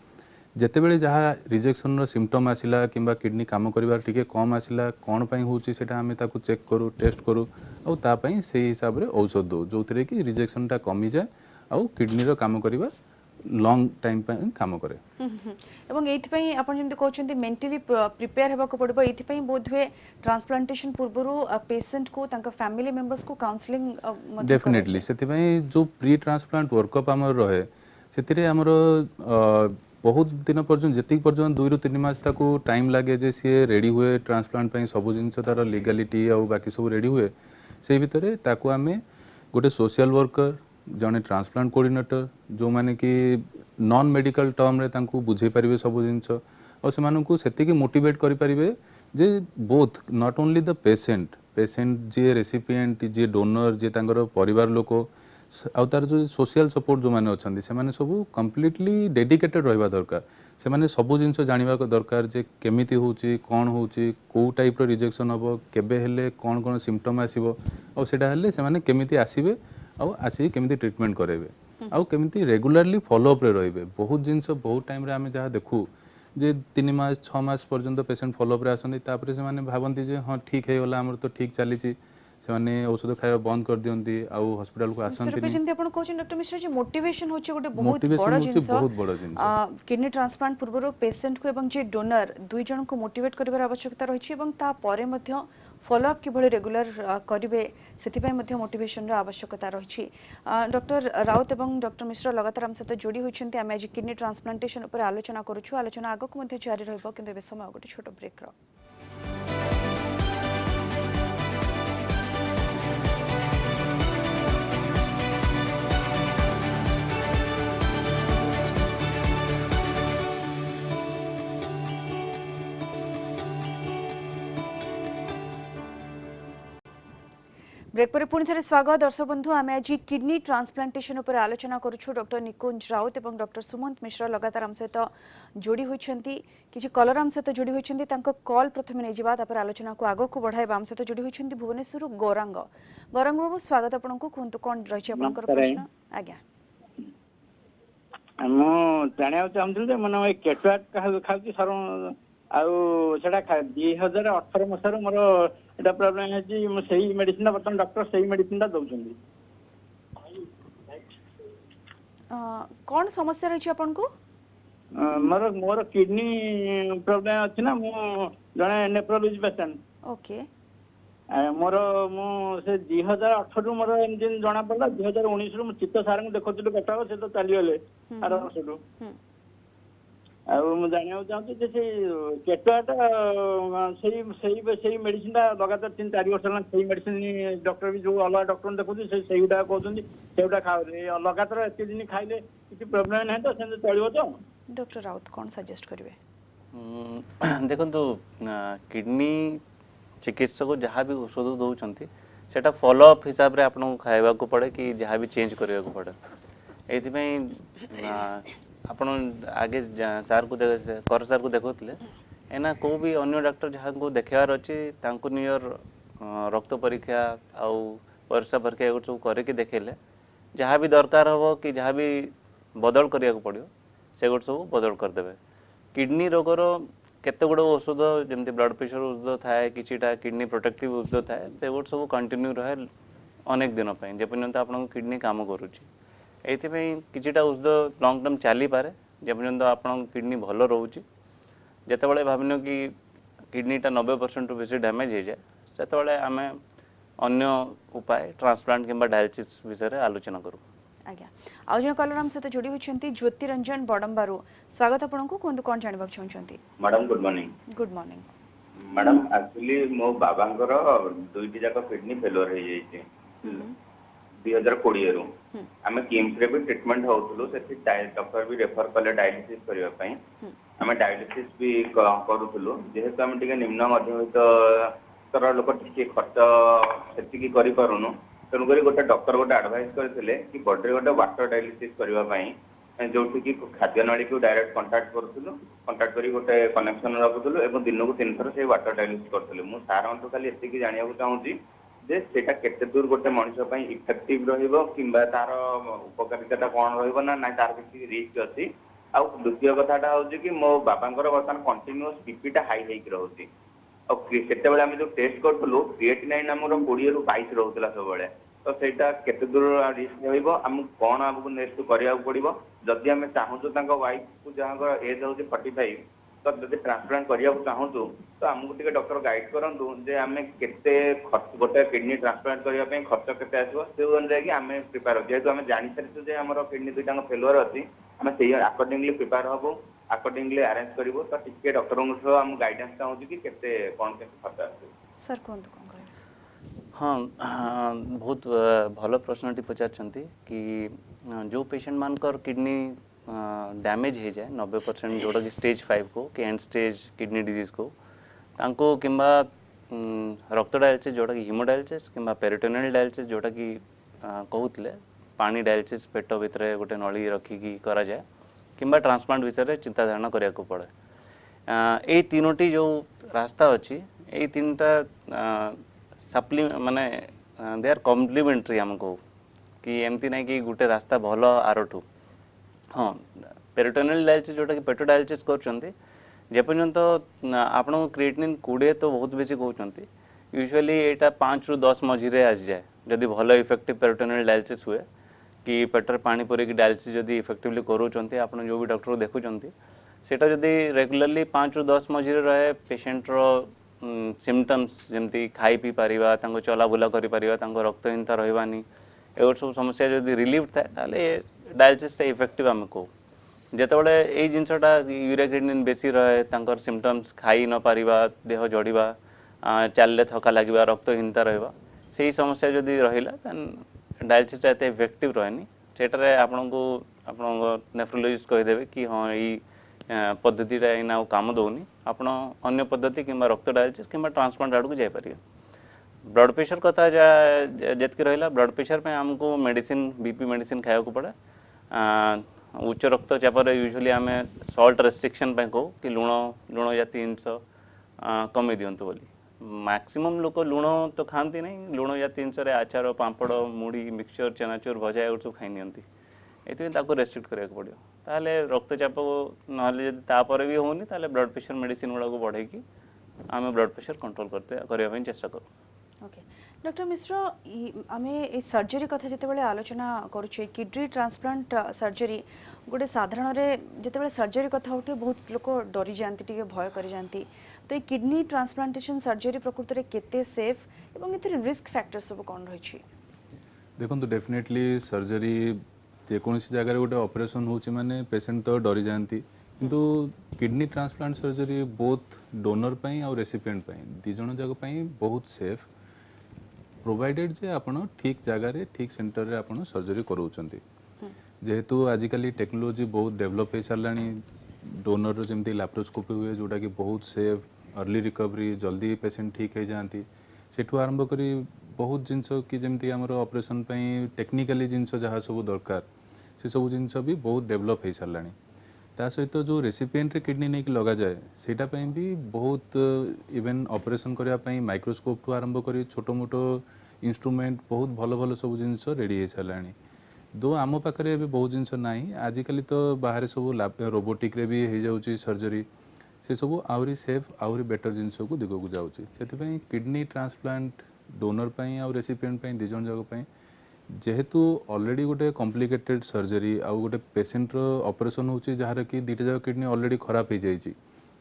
जेतेबेले जहाँ रिजेक्शन सिम्पटम आसिला किंबा किडनी काम करिबार टिके कम आसिला कौन पाई होची सेटा आमे ताकू चेक करू टेस्ट करू आउ ता पाई सेही हिसाब रे औषध दो जो थरे कि रिजेक्शन टा कमी जाए आउ किडनी रो काम करिबा लॉन्ग टाइम पाई काम करे एवं एथि पई आपण जेंति कहउछन्ती मेंटली प्रिपेयर हेबा को पड़बो एथि पई बोध हुए ट्रांसप्लांटेशन पूर्वरु पेशेंट को तांका फैमिली मेंबर्स को काउंसलिंग डेफिनेटली सेति पई जो प्री ट्रांसप्लांट वर्कअप हमर रहे सेतिरे हमर बहुत दिन पर्यटन जी पर्यटन 2 ରୁ 3 मास ताकू टाइम लगे जे सी रेडी हुए ट्रांसप्लांट सब जिन तार लीगलिटी आ बाकी सब रेडी हुए से भितर ताकू आमे गोटे सोशल वर्कर जने ट्रांसप्लांट कोऑर्डिनेटर जो माने कि नॉन मेडिकल टर्म रे तांकू बुझे परिबे सब जिनस और से मानू सेतिकी मोटिवेट करि परिबे जे both not only the patient जे रेसिपिएंट जे डोनर जे तांकर परिवार लोक आउ तार जो सोशल सपोर्ट जो माने अछंती से माने सब कंप्लीटली डेडिकेटेड रहबा दरकार से माने सब जिनस जानिबा को दरकार जे केमिति होची कोन होची को टाइप रो रिजेक्शन हबो केबे हेले कोन कोन सिम्पटम आसीबो और सेटा हेले से माने केमिति आसीबे आउ आसी केमिति ट्रीटमेंट करेबे आउ केमिति रेगुलरली फॉलो अप रे रहबे बहुत जिनस बहुत टाइम रे आमे जहा देखू जे 3 मास 6 मास पर्यंत पेशेंट फॉलो अप रे आसंती तापरे से माने भाबंती जे हां ठीक हे होला हमर तो ठीक चलीची से माने औषध खाଇବା बंद कर दियंती आउ हॉस्पिटल को आसंती नहीं जेंति आपण कहउछन डॉक्टर मिश्रा जे मोटिवेशन होची गोटे बहुत बड़ जिंस किडनी ट्रांसप्लांट पूर्व पेशेंट को एवं जे डोनर दुई जन को मोटिवेट करिवार आवश्यकता रही एवं ता परे मध्य फॉलो अप किभଳି रेगुलर करिवे सेति मध्य मोटिवेशन आवश्यकता रही डॉक्टर राउत एवं डॉक्टर मिश्रा लगातार हम सहित जोड़ी होइछन्ती आमे आज किडनी ट्रांसप्लांटेशन ऊपर आलोचना करूछु आलोचना आगो को मध्य जारी रहबो किंतु ए समय गोटे छोट ब्रेक रो ब्रेक पर पुणी थे स्वागत दर्शक बंधु आम आज किडनी ट्रांसप्लांटेशन उपर आलोचना करूछु डॉक्टर निकुंज राउत एवं डॉक्टर सुमंत मिश्रा लगातार आम सहित जोड़ी होइछन्ती किछि कलर आम सहित जोड़ी होइछन्ती तांको कॉल प्रथमे नै जिबा तापर आलोचना को आगो को बढ़ाइबा आम सहित जोड़ी होइछन्ती भुवनेश्वर गौरांग बाबू स्वागत आपनको कोंतु कोन रहिछि आपनकर प्रश्न आज्ञा मो जानिया चाहूँ जे मन केटवाट खाऊँ सर आउ सेटा 2018 मसर मोर एटा प्रॉब्लम है जी मो सही मेडिसिन बर्तमान डॉक्टर सही मेडिसिन दउछन्ती कोन समस्या रहिछि आपनको मोर मोर किडनी प्रॉब्लम अछि ना मो जने नेफ्रोलॉजी पेशेंट ओके मोर मो से 2018 रु मोर इंजन जणा पड़ला 2019 रु चित्त सार को देखौतिलु कटाव से तो चली गले आर वर्षटु ଆଉ ମୁଁ ଜାଣିବାକୁ ଚାହୁଁଛି ଯେ ସେଇ କେଟୁଆଟା ସେଇ ମେଡିସିନଟା ଲଗାତାର 3-4 ବର୍ଷ ହେଲା ସେଇ ମେଡିସିନ ଡକ୍ଟର ବି ଯୋଉ ଅଲଗା ଡକ୍ଟର ଦେଖୁଛନ୍ତି ସେଇଗୁଟା କହୁଛନ୍ତି ସେଇଗୁଟା ଖାଉନି ଲଗାତାର ଏତେ ଦିନ ଖାଇଲେ କିଛି ପ୍ରୋବ୍ଲେମ ନାହିଁ ତ ସେମିତି ଚଳିବ ତ? ଡକ୍ଟର ରାଉତ କ'ଣ ସଜେଷ୍ଟ କରିବେ? ଦେଖନ୍ତୁ କିଡନୀ ଚିକିତ୍ସକ ଯାହା ବି ଔଷଧ ଦେଉଛନ୍ତି ସେଇଟା ଫଲୋଅପ୍ ହିସାବରେ ଆପଣଙ୍କୁ ଖାଇବାକୁ ପଡ଼େ କି ଯାହା ବି ଚେଞ୍ଜ କରିବାକୁ ପଡ଼େ। ଏଇଥିପାଇଁ ଆପଣ ଆଗେ ସାର୍କୁ କର ସାର୍କୁ ଦେଖାଉଥିଲେ ଏନା କେଉଁ ବି ଅନ୍ୟ ଡାକ୍ତର ଯାହାକୁ ଦେଖାଇବାର ଅଛି ତାଙ୍କୁ ନିଜର ରକ୍ତ ପରୀକ୍ଷା ଆଉ ପରିସ୍ରା ପରୀକ୍ଷା ଏଗୁଡ଼ା ସବୁ କରିକି ଦେଖେଇଲେ ଯାହା ବି ଦରକାର ହେବ କି ଯାହା ବି ବଦଳ କରିବାକୁ ପଡ଼ିବ ସେଗୁଡ଼ା ସବୁ ବଦଳ କରିଦେବେ। କିଡନୀ ରୋଗର କେତେ ଗୁଡ଼େ ଔଷଧ ଯେମିତି ବ୍ଲଡ଼ ପ୍ରେସର ଔଷଧ ଥାଏ କିଛିଟା କିଡନୀ ପ୍ରୋଟେକ୍ଟିଭ୍ ଔଷଧ ଥାଏ ସେଗୁଡ଼ା ସବୁ କଣ୍ଟିନ୍ୟୁ ରହେ ଅନେକ ଦିନ ପାଇଁ ଯେପର୍ଯ୍ୟନ୍ତ ଆପଣଙ୍କ କିଡନୀ କାମ କରୁଛି। ଏଇଥିପାଇଁ କିଛିଟା ଔଷଧ ଲଙ୍ଗ୍ ଟର୍ମ ଚାଲିପାରେ ଯେପର୍ଯ୍ୟନ୍ତ ଆପଣଙ୍କ କିଡନୀ ଭଲ ରହୁଛି। ଯେତେବେଳେ ଭାବିନିଅ କି କିଡନୀଟା 90% ବେଶୀ ଡ୍ୟାମେଜ୍ ହେଇଯାଏ ସେତେବେଳେ ଆମେ ଅନ୍ୟ ଉପାୟ ଟ୍ରାନ୍ସପ୍ଲାଣ୍ଟ କିମ୍ବା ଡାୟାଲିସିସ୍ ବିଷୟରେ ଆଲୋଚନା କରୁ। ଆଜ୍ଞା ଆଉ ଜଣେ କଲର ଆମ ସହିତ ଯୋଡ଼ି ହୋଇଛନ୍ତି ଜ୍ୟୋତି ରଞ୍ଜନ ବଡ଼ମ୍ବାରୁ। ସ୍ୱାଗତ ଆପଣଙ୍କୁ, କୁହନ୍ତୁ କ'ଣ ଜାଣିବାକୁ ଚାହୁଁଛନ୍ତି? Madam good morning. Good morning. Madam actually ମୋ ବାବାଙ୍କର 2ଟି ଯାକ କିଡନୀ ଫେଲୁଅର ହେଇଯାଇଛି 2020ରୁ। ଆମେ କିମ୍ସରେ ବି ଟ୍ରିଟମେଣ୍ଟ ହଉଥିଲୁ, ସେଠି ଡକ୍ଟର ବି ରେଫର କଲେ ଡାୟାଲିସିସ୍ କରିବା ପାଇଁ। ଆମେ ଡାୟାଲିସିସ୍ ବି କରୁଥିଲୁ। ଯେହେତୁ ଆମେ ଟିକେ ନିମ୍ନ ମଧ୍ୟବିତ୍ତ ସ୍ତର ଲୋକ, ଟିକେ ଖର୍ଚ୍ଚ ସେତିକି କରିପାରୁନୁ, ତେଣୁକରି ଗୋଟେ ଡକ୍ଟର ଗୋଟେ ଆଡଭାଇସ୍ କରିଥିଲେ କି ବଡିରେ ଗୋଟେ ୱାଟର ଡାୟାଲିସିସ୍ କରିବା ପାଇଁ, ଯୋଉଠିକି ଖାଦ୍ୟ ନଳୀକୁ ଡାଇରେକ୍ଟ କଣ୍ଟାକ୍ଟ କରୁଥିଲୁ, କଣ୍ଟାକ୍ଟ କରି ଗୋଟେ କନେକ୍ସନ ରଖୁଥିଲୁ ଏବଂ ଦିନକୁ 3 ଥର ସେଇ ୱାଟର ଡାୟାଲିସିସ୍ କରୁଥିଲୁ। ମୁଁ ସାରଙ୍କଠୁ ଖାଲି ଏତିକି ଜାଣିବାକୁ ଚାହୁଁଛି ଯେ ସେଇଟା କେତେ ଦୂର ଗୋଟେ ମଣିଷ ପାଇଁ ଇଫେକ୍ଟିଭ ରହିବ କିମ୍ବା ତାର ଉପକାରିତାଟା କ'ଣ ରହିବ ନା ନାଇଁ ତାର କିଛି ରିସ୍କ ଅଛି। ଆଉ ଦ୍ୱିତୀୟ କଥାଟା ହଉଛି କି ମୋ ବାବାଙ୍କର ବର୍ତ୍ତମାନ କଣ୍ଟିନ୍ୟୁଅସ୍ ବିପିଟା ହାଇ ହେଇକି ରହୁଛି। ଆଉ ସେତେବେଳେ ଆମେ ଯୋଉ ଟେଷ୍ଟ କରୁଥିଲୁ କ୍ରିଏଟିନାଇନ୍ ଆମର 20ରୁ 22 ରହୁଥିଲା ସବୁବେଳେ। ତ ସେଇଟା କେତେ ଦୂର ରିସ୍କ ରହିବ, ଆମକୁ କ'ଣ ଆମକୁ ନେକ୍ସଟ କରିବାକୁ ପଡିବ? ଯଦି ଆମେ ଚାହୁଁଛୁ ତାଙ୍କ ୱାଇଫକୁ ଯାହାଙ୍କର ଏଜ୍ ହଉଛି 45, ତ ଯଦି ଟ୍ରାନ୍ସପ୍ଲାଣ୍ଟ କରିବାକୁ ଚାହୁଁଛୁ ତ ଆମକୁ ଟିକେ ଡକ୍ଟର ଗାଇଡ୍ କରନ୍ତୁ ଯେ ଆମେ କେତେ ଗୋଟେ କିଡନୀ ଟ୍ରାନ୍ସପ୍ଲାଣ୍ଟ କରିବା ପାଇଁ ଖର୍ଚ୍ଚ କେତେ ଆସିବ, ସେ ଅନୁଯାୟୀ ଆମେ ପ୍ରିପେୟାର ହେବୁ। ଯେହେତୁ ଆମେ ଜାଣିସାରିଛୁ ଯେ ଆମର କିଡନୀ ଦୁଇଟାଙ୍କ ଫେଲୁଅର ଅଛି, ଆମେ ସେଇ ଆକର୍ଡିଂଲି ପ୍ରିପେୟାର ହବୁ, ଆକର୍ଡିଂଲି ଆରେଞ୍ଜ କରିବୁ। ତ ଟିକେ ଡକ୍ଟରଙ୍କ ସହ ଆମ ଗାଇଡାନ୍ସ ଚାହୁଁଛୁ କି କେତେ କ'ଣ କେତେ ଖର୍ଚ୍ଚ ଆସିବ। ସାର୍ କୁହନ୍ତୁ କ'ଣ କହିବେ? ହଁ, ବହୁତ ଭଲ ପ୍ରଶ୍ନଟି ପଚାରିଛନ୍ତି କି ଯେଉଁ ପେସେଣ୍ଟମାନଙ୍କର କିଡନୀ ଡ୍ୟାମେଜ୍ ହେଇଯାଏ 90%, ଯେଉଁଟାକି ଷ୍ଟେଜ୍ 5 को कि एंड स्टेज किडनी डिजीज को तांको किंबा रक्त डायलिसिस जोटाकि हिमोडायलिसिस किंबा पेरिटोनियल डायलिसिस जोटाकि कहूले पानी डायलिसिस पेट भितर गोटे नली रखिकी करा जाए किंबा ट्रांसप्लांट विषय चिंता धारणा करिया को पड़े। यही तीनोटी जो रास्ता अच्छी यही 3टा सप्ली माने दे आर कम्प्लीमेंटरी आमको कि एमती ना कि गोटे रास्ता भल आरठू। हाँ, पेरिटोनियल डायलिसिस जोटा कि पेट डायलिसिस करछंती जेपर्यंत आपण क्रिएटिनिन 20 तो बहुत बेसी कहउछंती, यूजुअली एटा 5 ରୁ 10 मझिरे आसी जाए जदि भल इफेक्टिव पेरिटोनियल डायलिसिस हुए कि पेटर पानी पुरेकी डायलिसिस जदि इफेक्टिवली करूछंती आपण जो भी डॉक्टर देखुछंती सेटा जदि रेगुलरली 5 ରୁ 10 मझिरे रहे पेशेंट रो सिम्पटम्स जमती खाई पी पारिबा, तांको चला बुला करि पारिबा, तांको रक्तहीनता रहबानी एगो सब समस्या जदि रिलीफ थाए ताले डायलिसिस इफेक्टिव आम कहू। जितेबाला यही जिनसटा यूरिया क्रिएटिनिन बेसी रहे तांकर सिम्पटम्स खाई न पारिबा, देह जड़िबा, चलले थका लगे, रक्तहीनता रहा, से समस्या जदि रहा डायलिसिस एत इफेक्टिव रहेनी। सेटारे आपको आप नेफ्रोलोजिस्ट कहीदेवे कि हाँ यही पद्धतिटा एना काम दौनी, आप अन्य पद्धति कि रक्त डायलिसिस कि ट्रांसप्लांट आड़ को जापर। ब्लड प्रेशर कथा जितकी रहा ब्लड प्रेशर पे आमको मेडिसिन बीपी मेडिसिन खाया पड़े। उच्च रक्तचाप यूजुअली आम सल्ट रेस्ट्रिक्शन कहू कि लुण लुण जाती जिनस कमे दिंतु बोली। मैक्सिमम लोक लुण तो खाती नहीं, लुण जाती जिनस आचार पापड़ मुढ़ी मिक्सचर चनाचुर भजा एगुड़ सब खाई नि ये रेस्ट्रिक्ट कराया पड़ो। ताहले रक्तचाप ना तापर भी होनी ताहले ब्लड प्रेशर मेडिसिन गुड़ा को बढ़ेकी आम ब्लड प्रेशर कंट्रोल करने चेष्टा करूँ। ओके डॉक्टर मिश्र, आम ये सर्जरी कथा जिते आलोचना करुचे किडनी ट्रांसप्लांट सर्जरी गोटे साधारण जिते सर्जरी कथा उठे बहुत लोग डरी जाती टे भय कर जाती, तो ये किडनी ट्रांसप्लांटेशन सर्जरी प्रकृत में केते सेफ एवं ये रिस्क फैक्टर सब कौन रही? देखो डेफिनेटली सर्जरी जेकोसी जगह गोटे ऑपरेशन होची माने पेशेंट तो डरी जाती किंतु kidney transplant surgery both donor पाई और रेसिपिएंट पाई दी जण जाक पाई बहुत सेफ प्रोवाइडेड जे आपण ठीक जगह रे ठीक सेंटर रे आपण सर्जरी करूछंती जेहेतु आजिकली टेक्नोलोजी बहुत डेवलप हो सारानी डोनर जमी लैप्रोस्कोपी हुए जोटा कि बहुत सेफ अर्ली रिकवरी जल्दी पेशेंट ठीक हो जाती सेठू आरंभ करी बहुत जिनस कि जमी आम ऑपरेशन टेक्निकली जिनस जहाँ सब दरकार से सब जिनस भी बहुत डेवलप हो सारा ता सहित जो रेसिपिएंट रे किडनी नहीं लगा जाए सेटा भी बहुत इवेन ऑपरेशन करने माइक्रोस्कोप ठू आरंभ करी छोटो मोटो इंस्ट्रूमेंट बहुत भल भल सब जिनस रेडी हो सारा दो आम पाखे भी बहुत जिनस ना आजिकली तो बाहर सब रोबोटिक रे भी हो जाऊँगी सर्जरी से सब आहरी सेफ आहरी बेटर जिनस को दिग को जाऊँगी से किडनी ट्रांसप्लांट डोनर पाई और रेसिपिएंट पाई दिजन जाक जेहेतु ऑलरेडी गोटे कॉम्प्लिकेटेड सर्जरी आउ गोटे पेशेंट रो ऑपरेशन होची जहार कि दीटा जाक किडनी ऑलरेडी खराब हो जाइए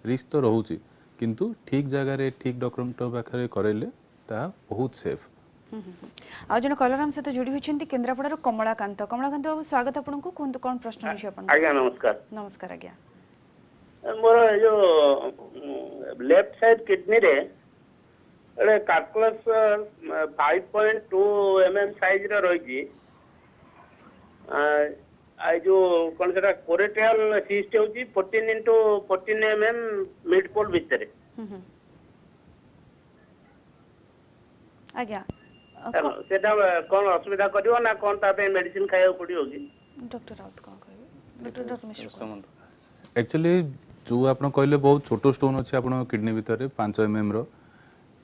रिस्क तो रोचे किंतु ठीक जगह रे ठीक डॉक्टर पाखे करेले ता बहुत सेफ आज जन कलर हम सहित जोड़ी होती केन्द्रापड़ार कमलाकांत बाबू स्वागत आपन को कहतु कौन प्रश्न अछि आपन आज्ञा नमस्कार नमस्कार आज्ञा मोर जो लेफ्ट साइड किडनी रे एडे कार्कुलस 5.2 mm साइज रे रही आई जो कोन सेटा कोरेटियल सिस्ट होची 14 into 14 mm मिड पोल भितर आज्ञा सेटा कोन असुविधा करियो ना कोन ता पे मेडिसिन खाइयो पड़ियो कि डॉक्टर राउत कौन कहबे डॉक्टर मिश्र एक्चुअली जो आप कहले बहुत छोटो स्टोन अच्छे आप किडनी भितर 5 mm रो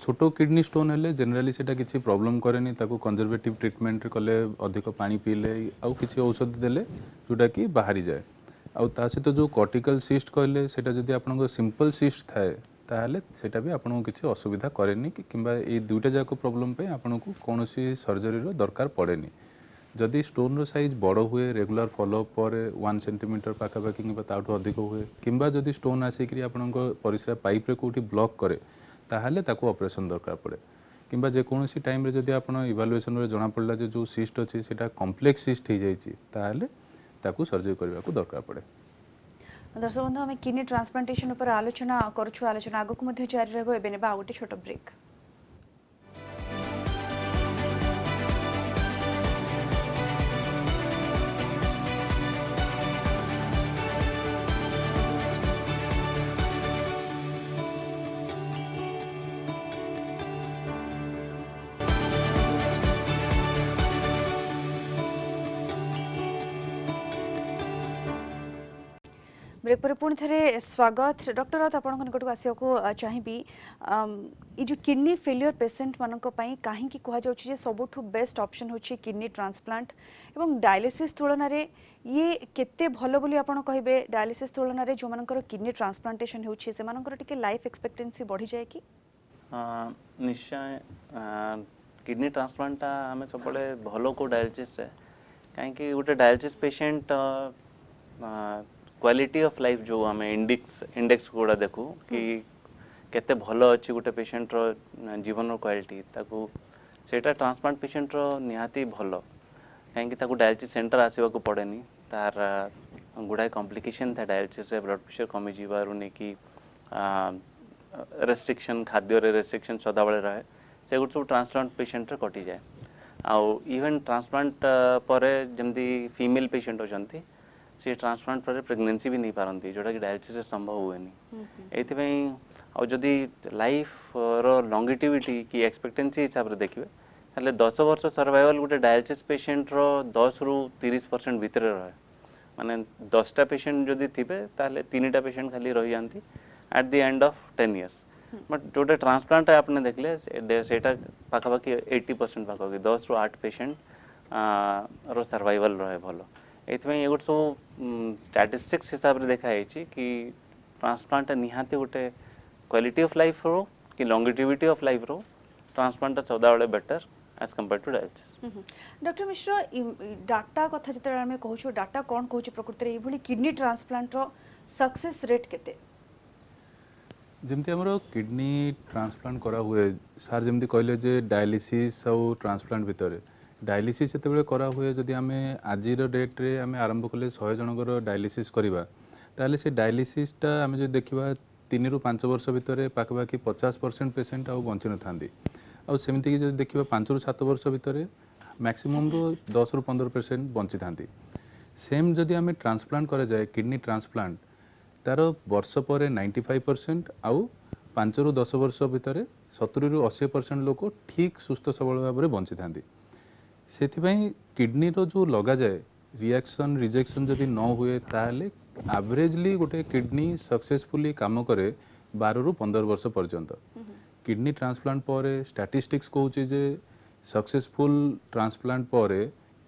छोटो किडनी स्टोन हेले जनरली सेटा किसी प्रॉब्लम करेनी ताको कंजर्वेटिव ट्रीटमेंट कले अधिक पानी पीले आउ किसी औषध देले जोटा कि बाहरी जाए आउ ता सहित जो कॉर्टिकल सिस्ट कहले सेटा जदि आपनको सिंपल सिस्ट थाए ताहले सेटा भी आपनको किसी असुविधा करेनी किंबा ए दुईटा जाक प्रॉब्लम पे आपनको कौनसी सर्जरी रो दरकार पड़ेनी जदि स्टोन रो साइज बड़ हुए रेगुलर फॉलोअप पर 1 सेंटीमीटर पाखापाखि कि ताठू अधिक हुए किंबा जदि स्टोन आसिक आपनको परिस्रा पाइप रे कोठी ब्लॉक करे ताहले ताको ऑपरेशन दरकार पड़े किंबा जेकोसी टाइम रे जदि आपण इवालुएशन रे जना पड़ला जे जो सिस्ट अछि सेटा कॉम्प्लेक्स सिस्ट हो जाइछि ताहले ताको सर्जरी करबा को दरकार पड़े दर्शक बंधु आम किडनी ट्रांसप्लांटेशन पर आलोचना करूँ आलोचना आगक जारी रहा एवं ने गोटे छोट ब्रेक ब्रेक पर पुणी थे स्वागत डॉक्टर राउत आप निकट को आसवा चाहिए ये जो किडनी फेलियर पेसेंट मानक कहीं कहुचे सबुठ बेस्ट ऑप्शन होची किडनी ट्रांसप्लांट एवं डायलिसिस तुलन में ये केते भल बोली आपण कहिबे डायलिसिस तुलन में जो मानकर किडनी ट्रांसप्लांटेशन होची से मानकर टिके लाइफ एक्सपेक्टेंसी बढ़ी जाए कि निश्चय किडनी ट्रांसप्लांट आम सब भल को डायलिसिस कहीं गोटे dialysis patient quality of life जो आम इंडेक्स गुड़ा देखू कि केते भल अच्छी गोटे पेशेंट रो जीवन क्वालिटी ताकू सेटा ट्रांसप्लांट पेशेंट रो निहाती भल कहीं डायलिसिस सेंटर आसवा को पड़ेनी तार गुड़ाए कॉम्प्लिकेशन था डायलिसिस रे ब्लड प्रेशर कमी जीवार नहीं कि रेस्ट्रिक्शन खाद्य रेस्ट्रिक्शन सदाबले रहे से गुट सब ट्रांसप्लांट पेशेंट रे कटि जाए आउ इवन ट्रांसप्लांट पर जमती फीमेल पेशेंट होती से ट्रांसप्लांट पर प्रेगनेंसी भी नहीं पारती जोटा कि डायलिसिस संभव हुए नहीं जदि लाइफ रो लॉन्गिटिविटी की एक्सपेक्टेंसी हिसाब से देखिए ताले 10 वर्ष सर्वाइवल गोटे डायलिसिस पेशेंट रो 10 ରୁ 30% भितर रहे माने 10टा पेशेंट जदि थिबे ताले 3टा पेशेंट खाली रही जाती at the end of 10 years but Jote transplant आपने देखले सेटा पाखापाखि 80% पाखापाखि 10 ରୁ 8 पेशेंट रो सर्वाइवल रहे भलो एथमे ये गोटे सब स्टैटिस्टिक्स हिसाब से देखाई कि ट्रांसप्लांट निहाती गोटे क्वालिटी ऑफ लाइफ रो कि लॉन्गिटिविटी ऑफ लाइफ रो ट्रांसप्लांट सदाबले better as compared to dialysis doctor Mishra data कथा जिते आम कहूँ डाटा कौन कहूँ प्रकृति में ये किडनी ट्रांसप्लांट रो सक्सेस रेट केते जमती आमर किडनी ट्रांसप्लांट करा हुए सार जमती कहले जे डायलिसिस और ट्रांसप्लांट भितर डायलिसिस जिते करा हुए जदि आम आज डेट रे आम आरंभ कले 100 जनकर डायलिसिस करवा ताहले से डायलिसिसटा आम जो देखा 3 ରୁ 5 वर्ष भितर पाखापाखि 50% पेसेंट आउ बंची न था आउ सेमती जो देखा 5 ରୁ 7 वर्ष भितर मैक्सिमम 10 ରୁ 15% बंची था सेम जदि आम ट्रांसप्लांट करा जाए किडनी ट्रांसप्लांट तार वर्ष पर 95% आउ 5 ରୁ 10 वर्ष भितर 70 ରୁ 80% लोक ठीक सुस्थ सबल भाव में बंची था से किडनी रो जो लगा जाए रिएक्शन रिजेक्शन जदि न हुए ताहले एवरेजली गोटे किडनी सक्सेसफुली काम करे 12 ରୁ 15 वर्ष पर्यंत किडनी ट्रांसप्लांट पर स्टैटिस्टिक्स कहूँ जे सक्सेसफुल ट्रांसप्लांट पर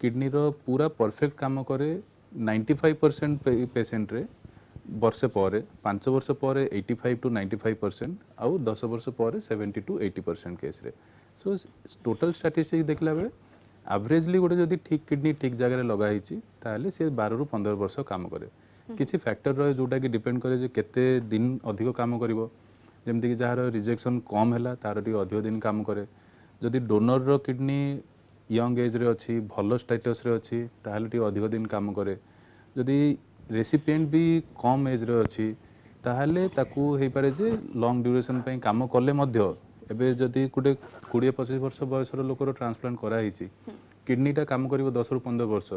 किडनी रो पूरा परफेक्ट काम करे 95% पेसेंट रे वर्ष पर 5 वर्ष पर 85 to 95% आउ 10 वर्ष पर 70 to 80% केस रे सो टोटल स्टैटिस्टिक्स देखला बेले एवरेजली गोटे जदि ठीक किडनी ठीक जगह लगाई ताहले से 12 ରୁ 15 वर्ष काम करे किसी फैक्टर रहे जोटा कि डिपेंड करे जे केते दिन अधिक काम करिवो जेमति कि जार रिजेक्शन कम हैला तार टी अधिक दिन काम करे जदि डोनर रो किडनी यंग एज रे अछि भलो स्टेटस रे अछि ताहले टी अधिक दिन काम करे जदि रेसिपिएंट भी कम एज रे अछि ताहले ताकू हे पारे जे लॉन्ग ड्यूरेशन पई काम कले मध्य एबे जदि गुटे 20-25 वर्ष बयसर लोकर ट्रांसप्लांट करा हिची किडनीटा काम करिवो 10 ରୁ 15 वर्ष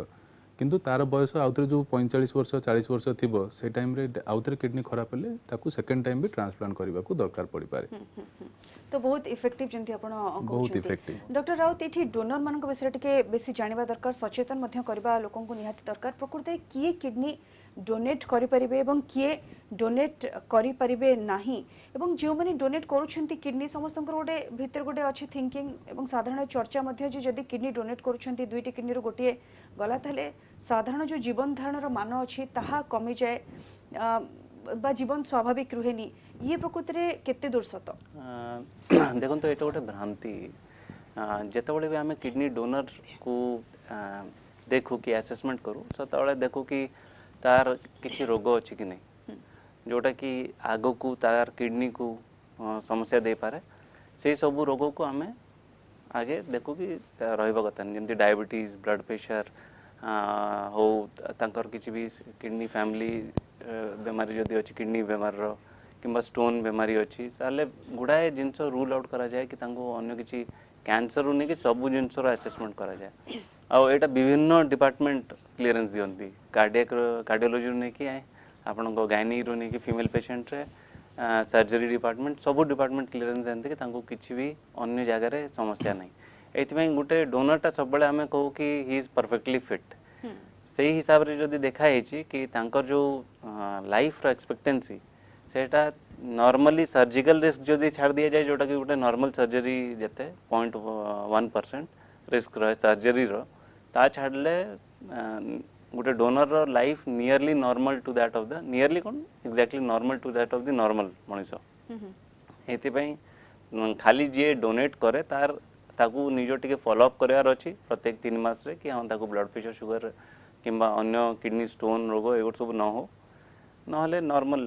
किंतु तार बयस आउथरे जो 45 वर्ष 40 वर्ष थिबो से टाइम रे आउथरे किडनी खराब हेले ताकू सेकंड टाइम भी ट्रांसप्लांट करबा को दरकार पड़ी पारे तो बहुत इफेक्टिव जंती आपण बहुत इफेक्टिव डॉक्टर राउत एठी डोनर मानक विषय टिके बेसी जानिबा दरकार सचेतन मध्य करबा लोकन को निहाती दरकार प्रकृति रे किए किडनी डोनेट करि परिबे एवं किए डोनेट करि परिबे नाही एवं जो माने डोनेट करूछंती किडनी समस्त गोटे भीतर गोटे अछि थिंकिंग एवं साधारण चर्चा मध्य जे जदि किडनी डोनेट करूछंती दुईटी किडनी रो गोटे गला थाले साधारण जो जीवन धारण रो मान अछि ताहा कमी जाए बा जीवन स्वाभाविक रुहेनी ये प्रकृति रे केते दूर सत देखो तो एटा गोटे भ्रांति जेतेबेले भी आम किडनी डोनर को देखू कि असेसमेंट करूँ सेतबेले देखू कि तार किसी रोग अच्छी कि नहीं जोटा कि आग को तार किडनी को समस्या दे पारे से सब रोग को आम आगे देखू कि रहिबा कथा जमती डायबिटीज ब्लड प्रेशर हो तांकर किसी भी किडनी फैमिली बेमारी जदि अच्छी किडनी बेमार किंबा स्टोन बेमारी अच्छी ताले गुड़ाए जिनस रूल आउट करा जाए कि तांको अन्य किसी कैंसर रू नहीं कि सब जिनसर असेसमेंट करा जाए आउ एटा विभिन्न डिपार्टमेंट क्लीयरेंस दियंती कार्डियोलॉजी नहीं कि आपण गायनी रू नहीं कि फीमेल पेशेंट रे सर्जरी डिपार्टमेंट सब डिपार्टमेंट क्लीयरेंस दियंती कि तांको किछि भी अन्य जगह रे समस्या नहीं एथिପାଇଁ गोटे डोनरटा सब बेले आमे कहू कि ही इज परफेक्टली फिट सही हिसाब रे जदि देखा हेछि कि तांकर जो लाइफ रो एक्सपेक्टेंसी सेटा नॉर्मली सर्जिकल रिस्क जदि छाड़ दिया जाए जोटा कि गोटे नॉर्मल सर्जरी जते 0.1% रिस्क रहे सर्जरी रो ता छाड़ले गोटे डोनर रो life nearly normal to that of the nearly कोन exactly normal to that of the normal मनुष्य एथिପାଇଁ खाली जे डोनेट करे तार ताकू निजो टिके फॉलोअप करार अच्छी प्रत्येक 3 मास रे कि हाँ ताकू ब्लड प्रेशर शुगर किंबा अन्य किडनी स्टोन रोग एगुट सब न हो नहले नॉर्मल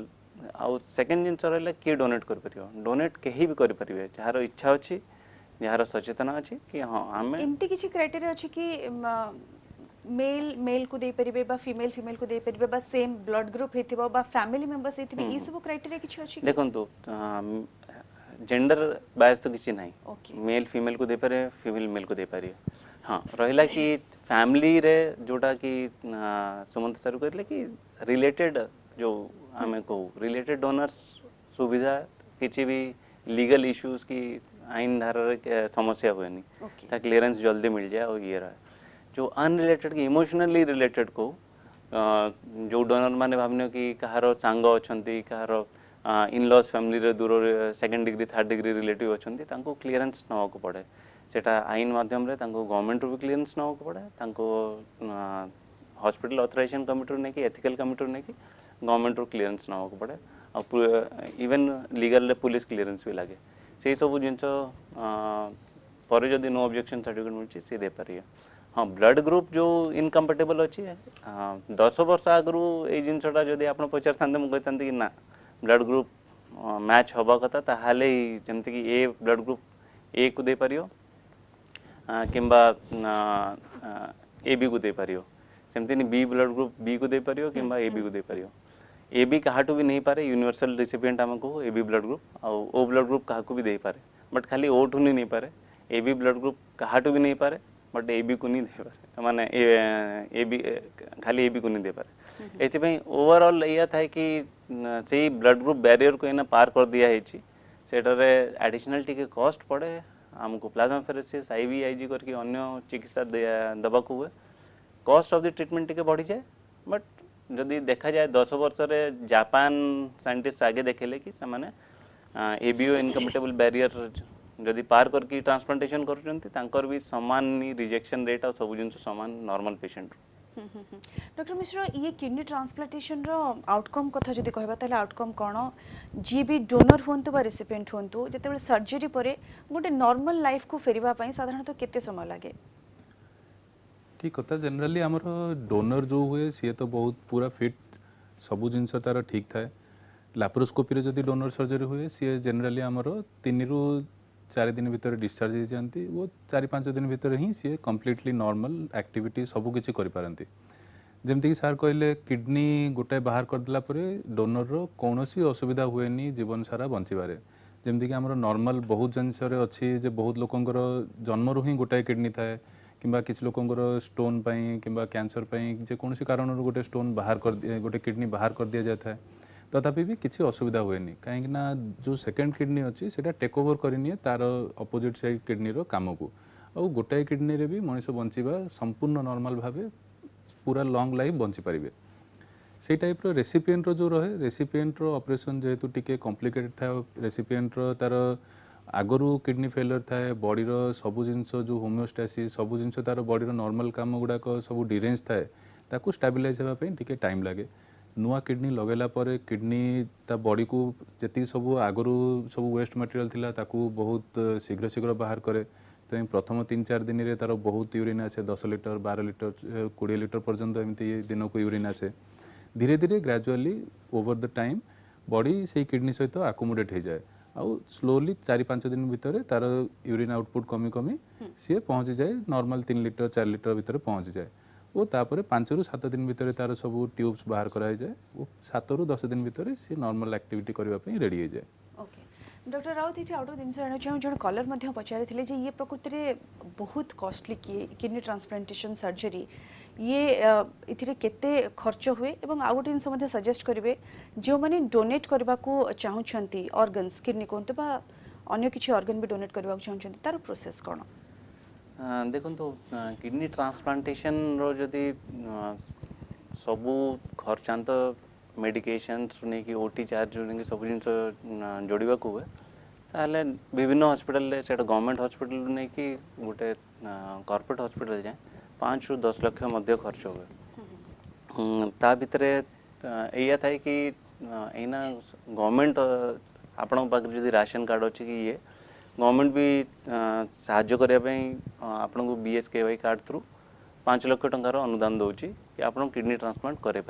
आउ सेकेंड जिनस रहा किए डोनेट कर डोनेट कहीं भी करें जार इच्छा अच्छी जार सचेतना अच्छी कि हाँ आम एमती किसी क्राइटेरिया अछि कि मेल मेल को दे परिबे बा फीमेल फीमेल को दे परिबे बा सेम ब्लड ग्रुप हेतिबो बा फैमिली मेंबर्स हेतिबे ई सब क्राइटेरिया किछि अछि देखंतु जेंडर बायस तो किसी नहीं Okay. मेल फीमेल को दे पारे फीमेल मेल को दे पारे हाँ रहिला कि फैमिली रे जोटा कि सुमंत सर कहले कि रिलेटेड जो आमे कहू रिलेटेड डोनर्स सुविधा किसी भी लीगल इश्यूज की आईन धारा रे समस्या हुएनी Okay. ता क्लियरेंस जल्दी मिल जाए और ये रहा जो अनरिलेटेड की इमोशनली रिलेटेड को जो डोनर माने भावने कि कहारो सांग अछंती कहारो इन लॉज फैमिली रे दूर second degree third degree relative अछंती तांको क्लियरेंस न को पड़े सेटा आईन माध्यम रे तांको गवर्नमेंट रो भी क्लियरेंस न को पड़े तांको हॉस्पिटल ऑथराइजेशन कमिटी ने कि एथिकल कमिटी ने कि गवर्नमेंट रो क्लियरेंस न को पड़े और इवन लीगल रे पुलिस क्लियरेंस भी लागे से सब जिनस पर जदि नो ऑब्जेक्शन सर्टिफिकेट मिलछि से दे पारिए हाँ ब्लड ग्रुप जो इनकम्पेटेबल अच्छी 10 वर्ष आगु ये जिनसा जब आप पचार था मुझे कहते कि ना ब्लड ग्रुप मैच हवा कथा ताहले जमती कि ए ब्लड ग्रुप ए को दे पारियो किंबा ए बी को दे पारियो सेमती बी ब्लड ग्रुप बी को दे पारियो किंबा ए बी को दे पारियो ए बी काहाटू भी नहीं पारे यूनिवर्सल रिसिपिएंट आमको ए बी ब्लड ग्रुप आउ ओ ब्लड ग्रुप काहाकू भी दे पारे बट खाली ओ ठू नहीं पारे ए बी ब्लड ग्रुप काहाटू भी नहीं पारे बट ए बी को नहीं दे पारे माने ए बी खाली ए बी को नहीं दे पारे एथिपई ओवरऑल या था कि से ब्लड ग्रुप बैरियर को एना पार कर दिया है सेटारे एडिशनल टिके कॉस्ट पड़े आमको प्लाज्माफेरेसिस आईवी आईजी करके अन्य चिकित्सा दबा हुए कॉस्ट ऑफ द ट्रीटमेंट टिके बढ़ी जाए बट जदि देखा जाए 10 वर्ष रे जापान साइंटिस्ट आगे देखेले कि से एबीओ इनकम्पेटेबल बैरियर जदि पार करके ट्रांसप्लांटेशन करूछंती तांकर भी समान रिजेक्शन रेट और सब जिनस समान नॉर्मल पेशेंट डॉक्टर मिश्र ये किडनी ट्रांसप्लांटेशन रो आउटकम कथा जदि कहबा ताले आउटकम कोन जी भी डोनर होंतु बा रेसिपिएंट होंतु जेतेबे सर्जरी परे गोटे नॉर्मल लाइफ को फेरिबा पई साधारणतः केते समय लागे ठीक कथा जनरली आमर डोनर जो हुए सी तो बहुत पूरा फिट सबू जिनस तार ठीक थाए लैप्रोस्कोपी जदि डोनर सर्जरी हुए सी जनरली आमर 3 ରୁ 4 दिन भितर डिस्चार्ज हो जाती वो 4-5 दिन भितर ही सी कम्प्लीटली नॉर्मल एक्टिविटी सबू किसी करें जमती सार कहले किडनी गोटाए बाहर करदेला डोनर रो कौन असुविधा हुए जीवन सारा बंचबारे जमती आमर नॉर्मल बहुत जिनस अच्छी बहुत लोकंर जन्म ही गोटाए किडनी थाए किंबा किसी लोकंर स्टोन पाई किंबा कैंसर पाई जेकोसी कारण गोटे स्टोन बाहर कर गोटे किडनी बाहर कर दिया जाए तथापि भी किसी असुविधा हुए कहीं जो सेकेंड किडनी अच्छी से टेक ओवर करनी तार अपोजिट साइड किडनी रो काम को आ गोटाए किडनी रे भी मनीष बंचवा संपूर्ण नॉर्मल भावे पूरा लॉन्ग लाइफ बंची पारे से टाइप रो रेसिपिएंट रो जो रहे रेसिपिएंट रो ऑपरेशन जेहेतु टिके कॉम्प्लिकेटेड था रेसिपिएंट रो तार आगरू किडनी फेलियर थाए बॉडी रो सबू जिनस जो होमियोस्टासिस सबू जिनस तार बॉडी रो नॉर्मल काम गुड़ाक सब डिरेंज थाए ताकू स्टेबिलाइज होगा टिके टाइम लगे नुआ किडनी लगेला पर किडनी ता बॉडी को जी सब आगरू सब वेस्ट मटेरियल थिला ताकू बहुत शीघ्र शीघ्र बाहर करे तो प्रथम 3-4 दिन रे तार बहुत यूरिन आसे 10 लिटर 12 लिटर 20 लिटर पर्यंत एमती दिन को यूरिन आसे धीरे धीरे gradually over the time body से किडनी सहित आकोमोडेट हो जाए आउ स्लोली 4-5 दिन भितर तार यूरिन आउटपुट कमी कमी सी पहुँची जाए नॉर्मल 3 लिटर 4 लिटर भितर पहुँची जाए वो तापर 5 ରୁ 7 दिन भितर तार सब ट्यूब्स बाहर कराई जाए वो 7 ରୁ 10 दिन भितर सी नॉर्मल एक्टिविटी करबा पई रेडी हो जाए ओके डॉक्टर राउत ये आउट जिन जाना चाहूँ जो कलर पचारे थे जे ये प्रकृति में बहुत कॉस्टली किडनी ट्रांसप्लांटेशन सर्जरी ये इथिरे केते खर्च हुए एवं आउ गोटे जिन सजेस्ट करेंगे जो मैंने डोनेट करने को चाहूँगी ऑर्गन्स किडनी कहतु बा अन्य किसी ऑर्गन भी डोनेट करने को चाहूँगी तार प्रोसेस कौन देखो तो किडनी ट्रांसप्लांटेशन रो जदि सबू खर्चांत मेडिकेशंस नहीं कि ओटी चार्ज नहीं सब जिन जोड़ा हुए ताहले विभिन्न हॉस्पिटल से गवर्नमेंट हॉस्पिटल नहीं कि गोटे कॉर्पोरेट हॉस्पिटल जाए 5 ରୁ 10 लक्ष मध्य खर्च हुए ता भितर या था कि एना गवर्नमेंट आपण पाखे जदि राशन कार्ड अच्छी कि ये गवर्नमेंट भी साहाय्य करने आपन को BSKY कार्ड थ्रू 5 लक्ष टंकार अनुदान दौर कि आप किडनी ट्रांसप्लांट करें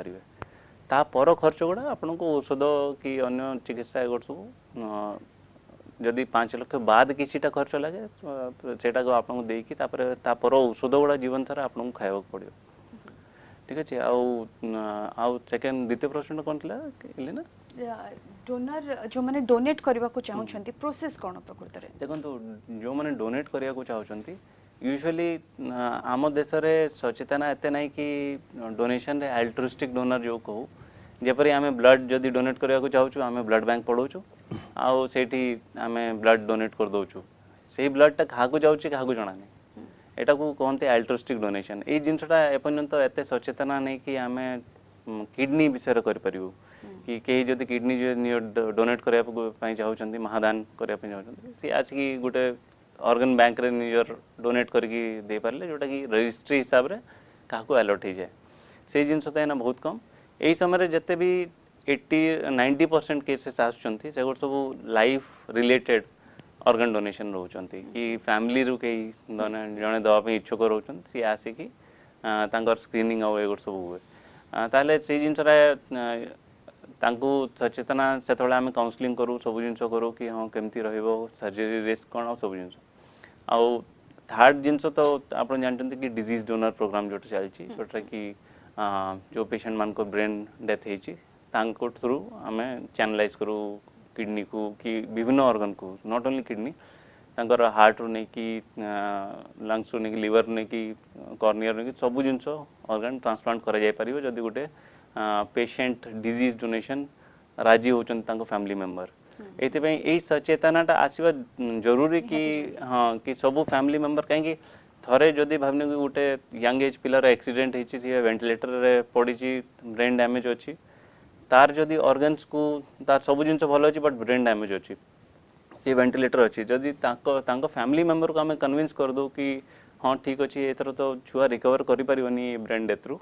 ता पर खर्च गुड़ा आपन को औषध कि अन्य चिकित्सा एगोट सब जदि 5 लक्ष बाद किसीटा खर्च लगे सेटा को आपन को देकी तापर औषध गुड़ा जीवन सारा आपन को खाइबा पड़ो ठीक अच्छे आउ सेकेंड द्वितीय प्रश्न कौन थी ना डोनर जो मैंने डोनेट करने को चाहूँगी प्रोसेस कौन प्रकृत में देखो जो मैंने डोनेट करने को चाहूँगी यूजुअली आम देश में सचेतना एते ना कि डोनेशन रे अल्ट्रुइस्टिक डोनर जो कहू जेपरी आम ब्लड जदि डोनेट करने को चाहूँ आम ब्लड बैंक पढ़ाऊँ आउ सेठी आम ब्लड डोनेट कर दौचु से ब्लडटा क्या जाऊँगी क्या जना नहीं एटा को कहते अल्ट्रुइस्टिक डोनेशन ये जिनसा एपर्यंत एत सचेतना नहीं कि आम किडनी विषय करूँ कि कहीं जदि किडनी जो डोनेट करने चाहते महादान करने चाहते सी आसिक गोटे ऑर्गन बैंक रे निजर डोनेट करके दे पारे जोटा कि रजिस्ट्री हिसाब से क्या अलॉट हो जाए से जिन बहुत कम यही समय जिते भी 80-90% केसेस आसुँच से सब लाइफ रिलेटेड ऑर्गन डोनेशन रोचंती कि फैमिली रू कई जड़े दवाई इच्छुक रोचन सी आसिक स्क्रीनिंग आउ एगोट सब हुए ताले से जिनसा सचेतना से आम काउंसलिंग करूँ सब जिन करूँ कि हाँ केमती सर्जरी रिस्क कौन आ सब जिन आउ थर्ड जिनस तो आप जानते कि डिजीज डोनर प्रोग्राम जो चलती जोटा कि जो पेशेंट मान को ब्रेन डेथ होती तांको थ्रू आमे चैनलाइज करू किडनी को कि विभिन्न ऑर्गन को नॉट ओनली किडनी तांकर हार्ट रू नहीं कि लंग्स रू नहीं कि लिवर नहीं कि कॉर्नियर नहीं कि सब जिनस ऑर्गन ट्रांसप्लांट करा जाय परिबो जदी गुटे पेशेंट डिजीज डोनेशन राजी होचन तांको फैमिली मेंबर एते यही सचेतनाटा आसवा जरूरी कि हाँ कि सब फैमिली मेंबर कहीं थरे जदि भावने कि गोटे यंग एज पिलार एक्सीडेंट होती सी वेंटिलेटर रे पड़ी ब्रेन डैमेज अच्छी तार जदि ऑर्गन्स को तार सब जिन भल अच्छी बट ब्रेन डैमेज अच्छी सी वेंटिलेटर अच्छी जदि तांको फैमिली मेंबर को आम कन्विंस कर दो कि हाँ ठीक अच्छे एथर तो छुआ रिकवर करें ब्रेन डेथ रु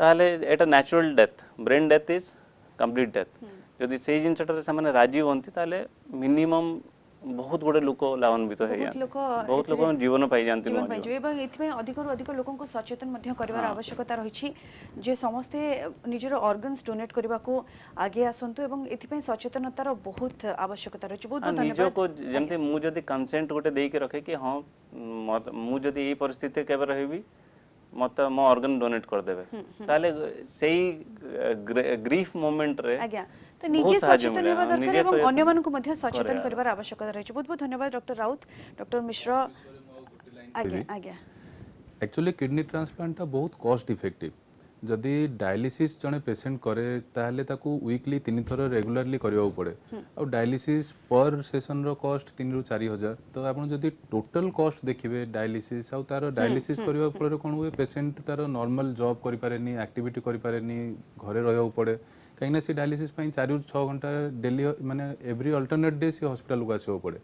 ताहले एटा natural death brain death is complete death जदि से जिनसटारे से राजी होती ताहले मिनिमम बहुत गुड़े लोक लाभान्वित बहुत लोक जीवन पाई जाती अधिक अधिक लोक सचेतन आवश्यकता रही जे समस्ते निजर ऑर्गन्स डोनेट करने को आगे आसतु एवं एथि सचेतनतार बहुत आवश्यकता रही बहुत बहुत निज को जमते मु जदी कंसेंट गोटे दे के रखे कि हाँ मु जदी यही परिस्थिति केबे रहबी मत मो ऑर्गन डोनेट कर देबे ताले सेही ग्रीफ मोमेंट रे तो निजे सचेतन होगा दरकार और अन्य मानक मध्य सचेतन करबार आवश्यकता रही बहुत बहुत धन्यवाद डॉक्टर राउत डॉक्टर मिश्र आज्ञा आज्ञा एक्चुअली किडनी ट्रांसप्लांट बहुत कॉस्ट इफेक्टिव जदि डायलिसिस जड़े पेसेंट करे ताहले ताकू वीकली 3 थर रेगुलरली करने पड़े और डायलिसिस पर सेशन रो कॉस्ट 3 ରୁ 4 हजार तो आपन जदि टोटल कॉस्ट देखिए डायलिसिस आउ तार डायलिसिस करबा फल कोन हुए पेसेंट तार नॉर्मल जॉब करि पारेनी एक्टिविटी करि पारेनी घरे रहबा पड़े कहीं सी डायलिसिस 4 ରୁ 6 घंटा डेली माने एवरी अल्टरनेट डे सी हॉस्पिटल को आसो पड़े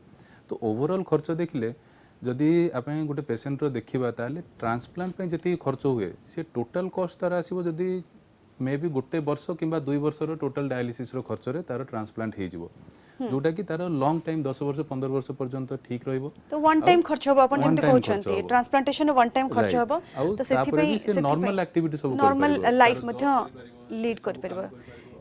तो ओवरऑल खर्च देखिले जदि आप गोटे पेसेंट देखा ताले ट्रांसप्लांट पे जी खर्च हुए सी टोटल कॉस्ट तार आसो जदि मे बी गोटे वर्ष कि 2 वर्षर टोटल डायलिसिस खर्च रे तार ट्रांसप्लांट हो जोटा कि तार लॉन्ग टाइम 10 वर्ष 15 वर्ष पर्यंत ठीक रहिबो तो वन टाइम खर्च हो अपन जेंते कहउछंती ट्रांसप्लांटेशन वन टाइम खर्च होबो तो सेति नॉर्मल एक्टिविटी सब नॉर्मल लाइफ मध्य लीड कर परबो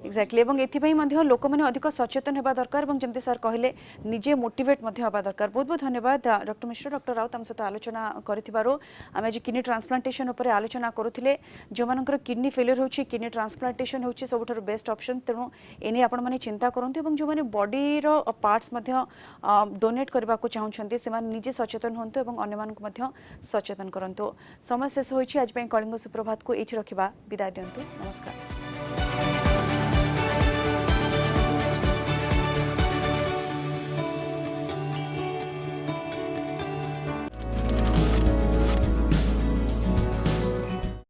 एक्जाक्टली एवं एथिपाई मध्य लोक मैंने अधिक सचेतन होगा दरकार और जमती सर कहले निजे मोटिवेट मध्य होगा दरकार बहुत बहुत धन्यवाद डॉक्टर मिश्र डॉक्टर राउत आम सहित आलोचना करिथिबारो आम आज किडनी ट्रांसप्लांटेशन उपर आलोचना करुथिले जो मानकर किडनी फेलियर होची किडनी ट्रांसप्लांटेशन होची सबुठार बेस्ट ऑप्शन तेणु एने आपण माने चिंता करंतु एवं जो माने बॉडी रो पार्ट्स मध्य डोनेट करबा को चाहुछंती से माने निजे सचेतन होंतु एवं अन्य मानक मध्य सचेतन करंतु समय शेष होईची आज पई कलिंग सुप्रभात को एठी रखिबा विदाय दियंतु नमस्कार।